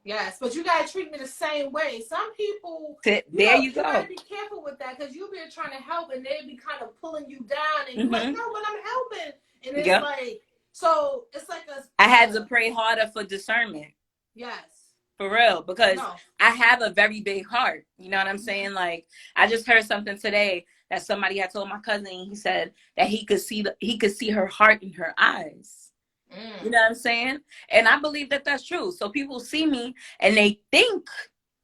Yes, but you gotta treat me the same way. Some people, you go. gotta be careful with that because you be trying to help and they be kind of pulling you down, and you're like, no, but I'm helping, and it's like, so it's like I had to pray harder for discernment. Yes. For real, because I have a very big heart. You know what I'm saying? Like, I just heard something today that somebody had told my cousin. He said that he could see her heart in her eyes. You know what I'm saying? And I believe that that's true. So people see me and they think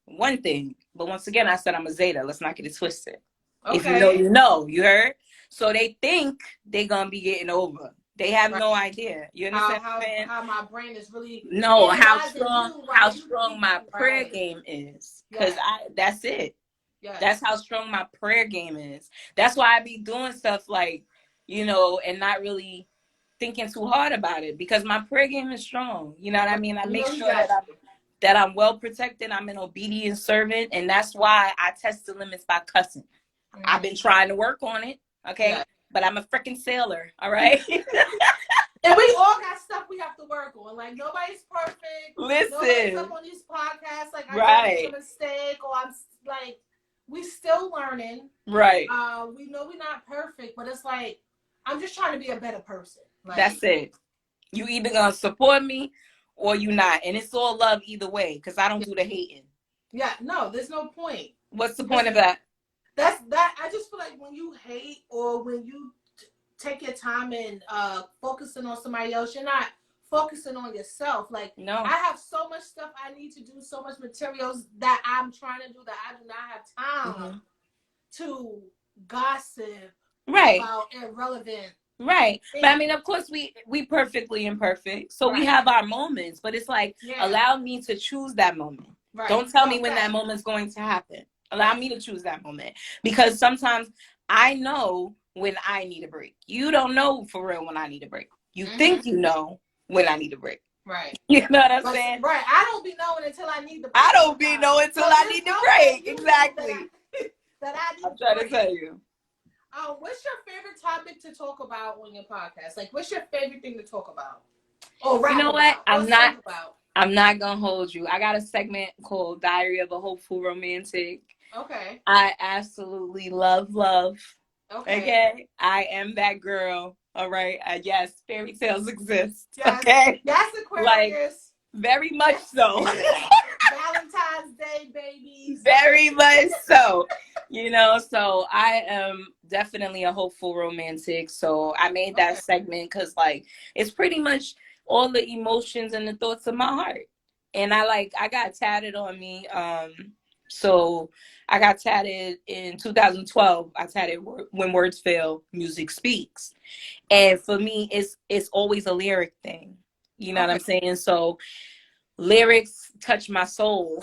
one thing, but once again, I said I'm a Zeta. Let's not get it twisted. Okay. If you know, you know. You heard? So they think they're gonna be getting over. They have no idea. You understand? How my brain is really how strong my prayer game is. Because that's it. Yes. That's how strong my prayer game is. That's why I be doing stuff like, you know, and not really thinking too hard about it, because my prayer game is strong. You know what I mean? I make sure that I'm well protected. I'm an obedient servant, and that's why I test the limits by cussing. I've been trying to work on it, okay? But I'm a freaking sailor, all right? And we all got stuff we have to work on. Like, nobody's perfect. Listen. Nobody's up on these podcasts. Like, I made a mistake, or I'm like, we still learning. Right. We know we're not perfect, but it's like, I'm just trying to be a better person. Like, that's it. You either gonna support me or you not. And it's all love either way, because I don't do the hating. Yeah, no, there's no point. What's the point of that? I just feel like when you hate, or when you take your time and focusing on somebody else, you're not focusing on yourself. Like, no, I have so much stuff I need to do, so much materials that I'm trying to do, that I do not have time to gossip about irrelevant. Right. Things. But I mean, of course, we perfectly imperfect. So we have our moments, but it's like, allow me to choose that moment. Right. Don't tell me when that moment's going to happen. Allow me to choose that moment, because sometimes I know when I need a break. You don't know for real when I need a break. You think you know when I need a break. Right. You know what I'm saying? Right. I don't be knowing until I need the break. I don't be knowing until I need the break. Exactly. That I need I'm trying to tell you. What's your favorite topic to talk about on your podcast? Like, what's your favorite thing to talk about? Or rap about? You know what? I'm not gonna hold you. I got a segment called Diary of a Hopeful Romantic. Okay. I absolutely love love. Okay. I am that girl. All right. Yes, fairy tales exist. Yes. Okay. Yes, Aquarius. Like, very much so. Valentine's Day, babies. Very much so. You know, so I am definitely a hopeful romantic. So I made that segment because, like, it's pretty much all the emotions and the thoughts of my heart. And I got tatted on me. So I got tatted in 2012. I tatted When Words Fail, Music Speaks. And for me, it's always a lyric thing. You know what I'm saying? So lyrics touch my soul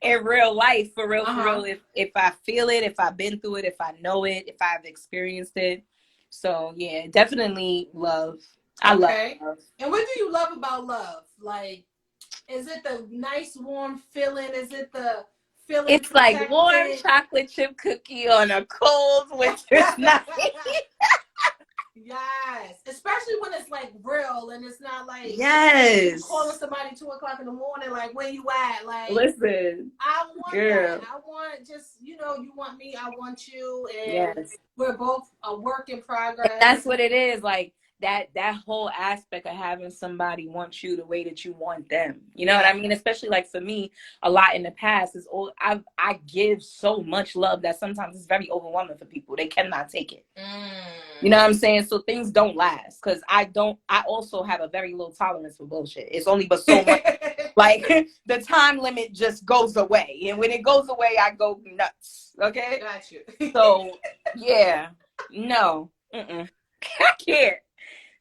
in real life, for real, for real. If I feel it, if I've been through it, if I know it, if I've experienced it. So yeah, definitely love. I love love. And what do you love about love? Like, is it the nice warm feeling? Is it the feeling? It's like warm chocolate chip cookie on a cold winter's night. Yes, especially when it's like real and it's not like calling somebody 2:00 in the morning, like, where you at? Like, listen, I want that. I want just, you know, you want me, I want you, and we're both a work in progress. And that's what it is. Like that whole aspect of having somebody want you the way that you want them. You know what I mean? Especially like for me, a lot in the past is all I give so much love that sometimes it's very overwhelming for people. They cannot take it. You know what I'm saying? So things don't last because I also have a very low tolerance for bullshit. It's only but so much. Like, the time limit just goes away. And when it goes away, I go nuts. Okay? Got you. So, yeah. No. I can't.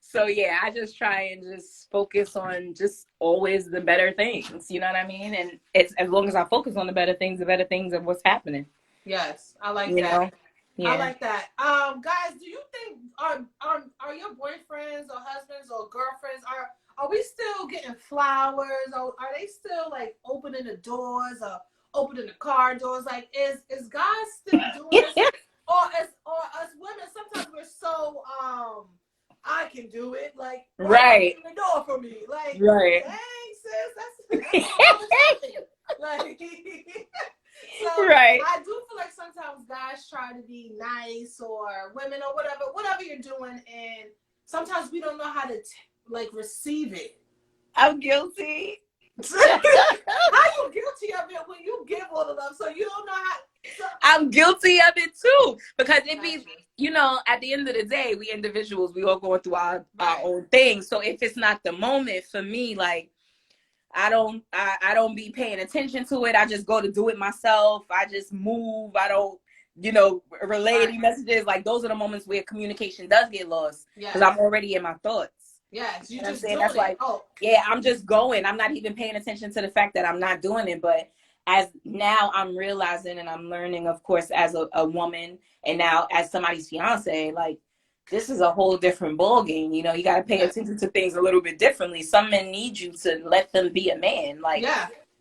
So, yeah, I just try and just focus on just always the better things. You know what I mean? And it's as long as I focus on the better things of what's happening. Yes. I like that. Know? Yeah. I like that. Guys, do you think are your boyfriends or husbands or girlfriends are we still getting flowers, or are they still like opening the doors, opening the car doors. Like, is guys still doing this? Or as women, sometimes we're so I can do it. Like, right, open the door for me. Like, right, dang, sis, that's not always happening. Like, so right. I do feel like sometimes guys try to be nice, or women, or whatever you're doing, and sometimes we don't know how to receive it. I'm guilty. How you guilty of it when you give all the love? So you don't know how. So, I'm guilty of it too, because it be, you know, at the end of the day, we individuals, we all going through our own things. So if it's not the moment for me, like, I don't be paying attention to it. I just go to do it myself. I just move. I don't, you know, relay any messages. Like, those are the moments where communication does get lost, because I'm already in my thoughts. Yes, you just saying that's like, yeah, I'm just going. I'm not even paying attention to the fact that I'm not doing it. But as now I'm realizing and I'm learning, of course, as a woman, and now as somebody's fiance, like, this is a whole different ballgame. You know, you got to pay attention to things a little bit differently. Some men need you to let them be a man. Like,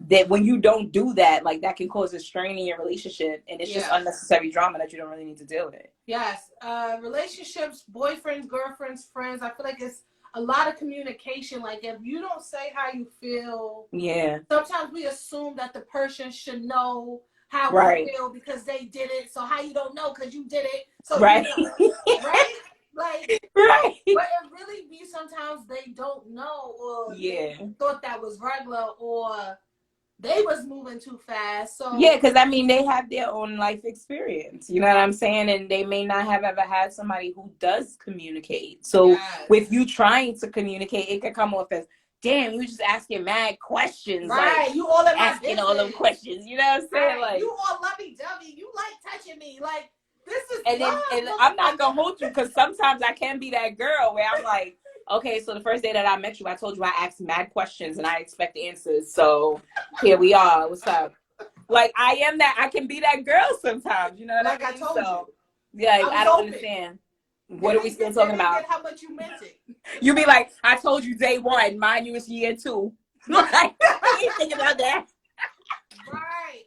that when you don't do that, like, that can cause a strain in your relationship, and it's just unnecessary drama that you don't really need to deal with. Yes, relationships, boyfriends, girlfriends, friends. I feel like it's a lot of communication. Like, if you don't say how you feel, sometimes we assume that the person should know how we feel because they did it. So how you don't know because you did it? So you know, right? Like, but it really be sometimes they don't know, or they thought that was regular, or they was moving too fast. So because I mean, they have their own life experience, you know what I'm saying, and they may not have ever had somebody who does communicate. So with you trying to communicate, it could come off as, damn, you just asking mad questions, like, you all in my asking all them questions, you know what I'm saying? Like, you all lovey-dovey, you like touching me, like, this is and I'm not gonna hold you, because sometimes I can be that girl where I'm like, okay, so the first day that I met you, I told you I asked mad questions and I expect answers. So here we are. What's up? Like, I am that. I can be that girl sometimes. You know what I mean? I told you. Yeah, I don't understand. What are we still talking about? How much you meant it? You be like, I told you day one. Mind you, it's year 2. Like, you think about that? Right.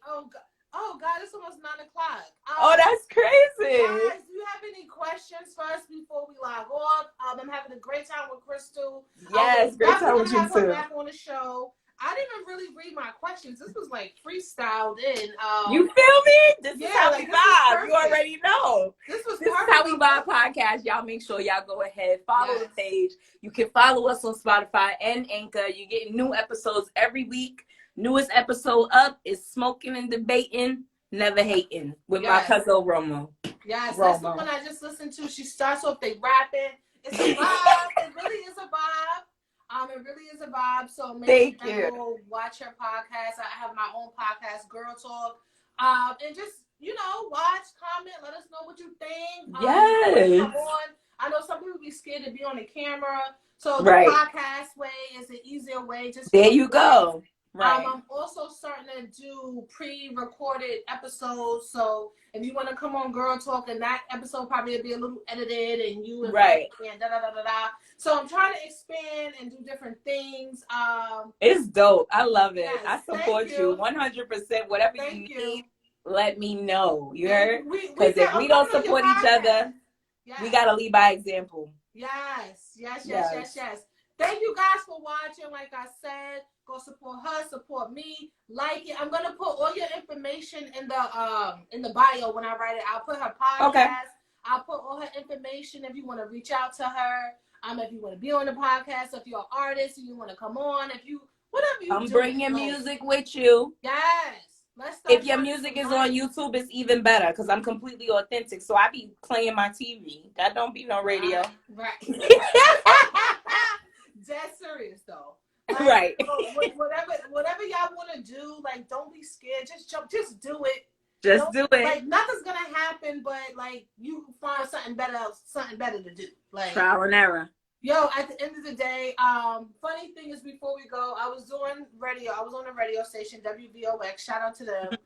Oh God, it's almost 9 o'clock. Oh, that's crazy. Guys, do you have any questions for us before we log off? I'm having a great time with Krystal. Yes, great time with you too. Her back on the show. I didn't really read my questions. This was like freestyled in. You feel me? This is how we vibe. You already know. This is how we vibe podcast. Y'all make sure y'all go ahead, follow the page. You can follow us on Spotify and Anchor. You're getting new episodes every week. Newest episode up is Smoking and Debating, Never Hating with my cousin Romo. Yes, that's the one I just listened to. She starts off, they rapping. It's a vibe. It really is a vibe. It really is a vibe. So make sure you go watch her podcast. I have my own podcast, Gurrltalk. And just, you know, watch, comment, let us know what you think. Yes. I know some people be scared to be on the camera. So the podcast way is an easier way. Just there you go. Right. I'm also starting to do pre-recorded episodes, so if you want to come on Gurrltalk, and that episode probably will be a little edited, and you and da. So I'm trying to expand and do different things. It's dope. I love it. I support you 100%. Whatever you need, let me know. You heard? Because if we don't support each other, we gotta lead by example. Yes. Thank you guys for watching. Like I said, go support her, support me, like it. I'm gonna put all your information in the bio when I write it. I'll put her podcast. Okay. I'll put all her information if you want to reach out to her. If you want to be on the podcast, if you're an artist and you want to come on, whatever you do. I'm bringing music with you. Yes. If your music is on YouTube, it's even better because I'm completely authentic. So I be playing my TV. That don't be no radio. Right. Dead serious though. Right. Whatever y'all want to do, like, don't be scared. Just do it. Do it. Like, nothing's gonna happen, but like, you find something better to do. Like, trial and error. Yo, at the end of the day, funny thing is, before we go, I was doing radio. I was on a radio station, WVOX. Shout out to them.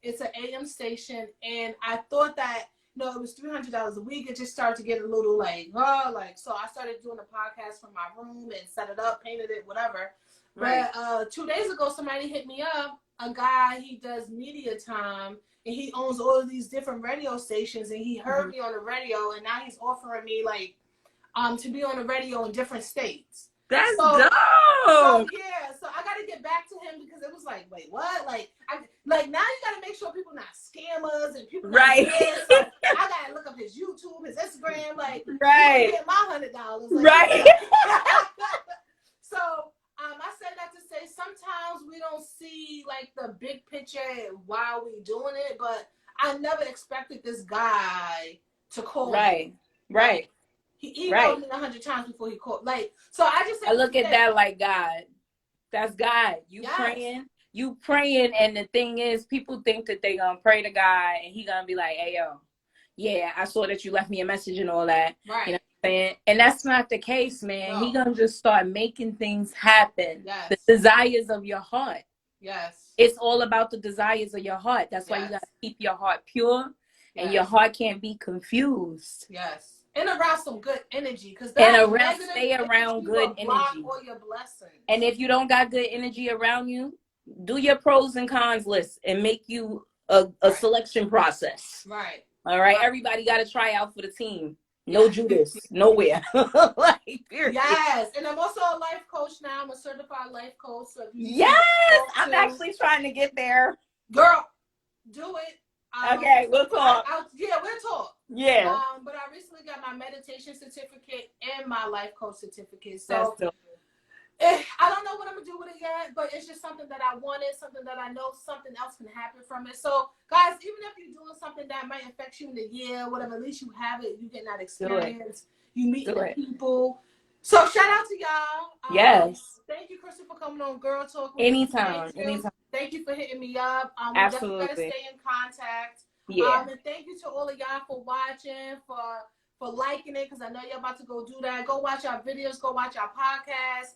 It's an AM station, and I thought that, it was $300 a week. It just started to get a little so I started doing a podcast from my room and set it up, painted it, whatever. Right. But 2 days ago, somebody hit me up. A guy, he does media time, and he owns all of these different radio stations. And he heard me on the radio, and now he's offering me like to be on the radio in different states. That's dope. So yeah, so I gotta get back to him because it was like, wait, what? Like now you gotta make sure people not scammers and people not scared. So I gotta look up his YouTube, his Instagram, like get my $100. Like, so I said that to say sometimes we don't see like the big picture while we doing it, but I never expected this guy to call me. Right. He emailed me 100 times before he called. Like, so I look at that like God. That's God. You praying, and the thing is, people think that they gonna pray to God, and he gonna be like, "Hey, yo, yeah, I saw that you left me a message and all that." Right. You know what I'm saying? And that's not the case, man. No. He gonna just start making things happen. Yes. The desires of your heart. Yes. It's all about the desires of your heart. That's why you gotta keep your heart pure, and your heart can't be confused. Yes. And around some good energy, because stay around good energy. All your blessings. And if you don't got good energy around you, do your pros and cons list and make you a selection process. Right. All right. Everybody got to try out for the team. No Judas, nowhere. Like, period. Yes, and I'm also a life coach now. I'm a certified life coach. So I'm actually trying to get there. Girl, do it. Okay, we'll talk. We'll talk. Yeah. But I recently got my meditation certificate and my life coach certificate. So I don't know what I'm gonna do with it yet, but it's just something that I wanted, something that I know something else can happen from it. So guys, even if you're doing something that might affect you in a year, whatever, at least you have it, you get that experience, you meet the people. So shout out to y'all. Yes. Thank you, Krystal, for coming on Gurrltalk. Anytime. Thank you for hitting me up. Absolutely. We definitely gotta stay in contact. Yeah. And thank you to all of y'all for watching, for liking it, because I know you're about to go do that. Go watch our videos. Go watch our podcast.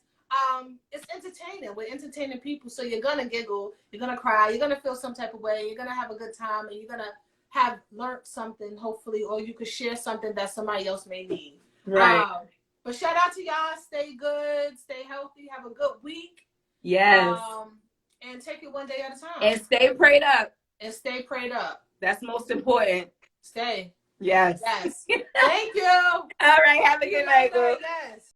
It's entertaining. We're entertaining people, so you're gonna giggle, you're gonna cry, you're gonna feel some type of way, you're gonna have a good time, and you're gonna have learned something, hopefully, or you could share something that somebody else may need. Right. But shout out to y'all. Stay good, stay healthy, have a good week. Yes. And take it one day at a time. And stay prayed up. That's most important. Stay. Yes. Yes. Thank you. All right. Have a good night, girl. Yes.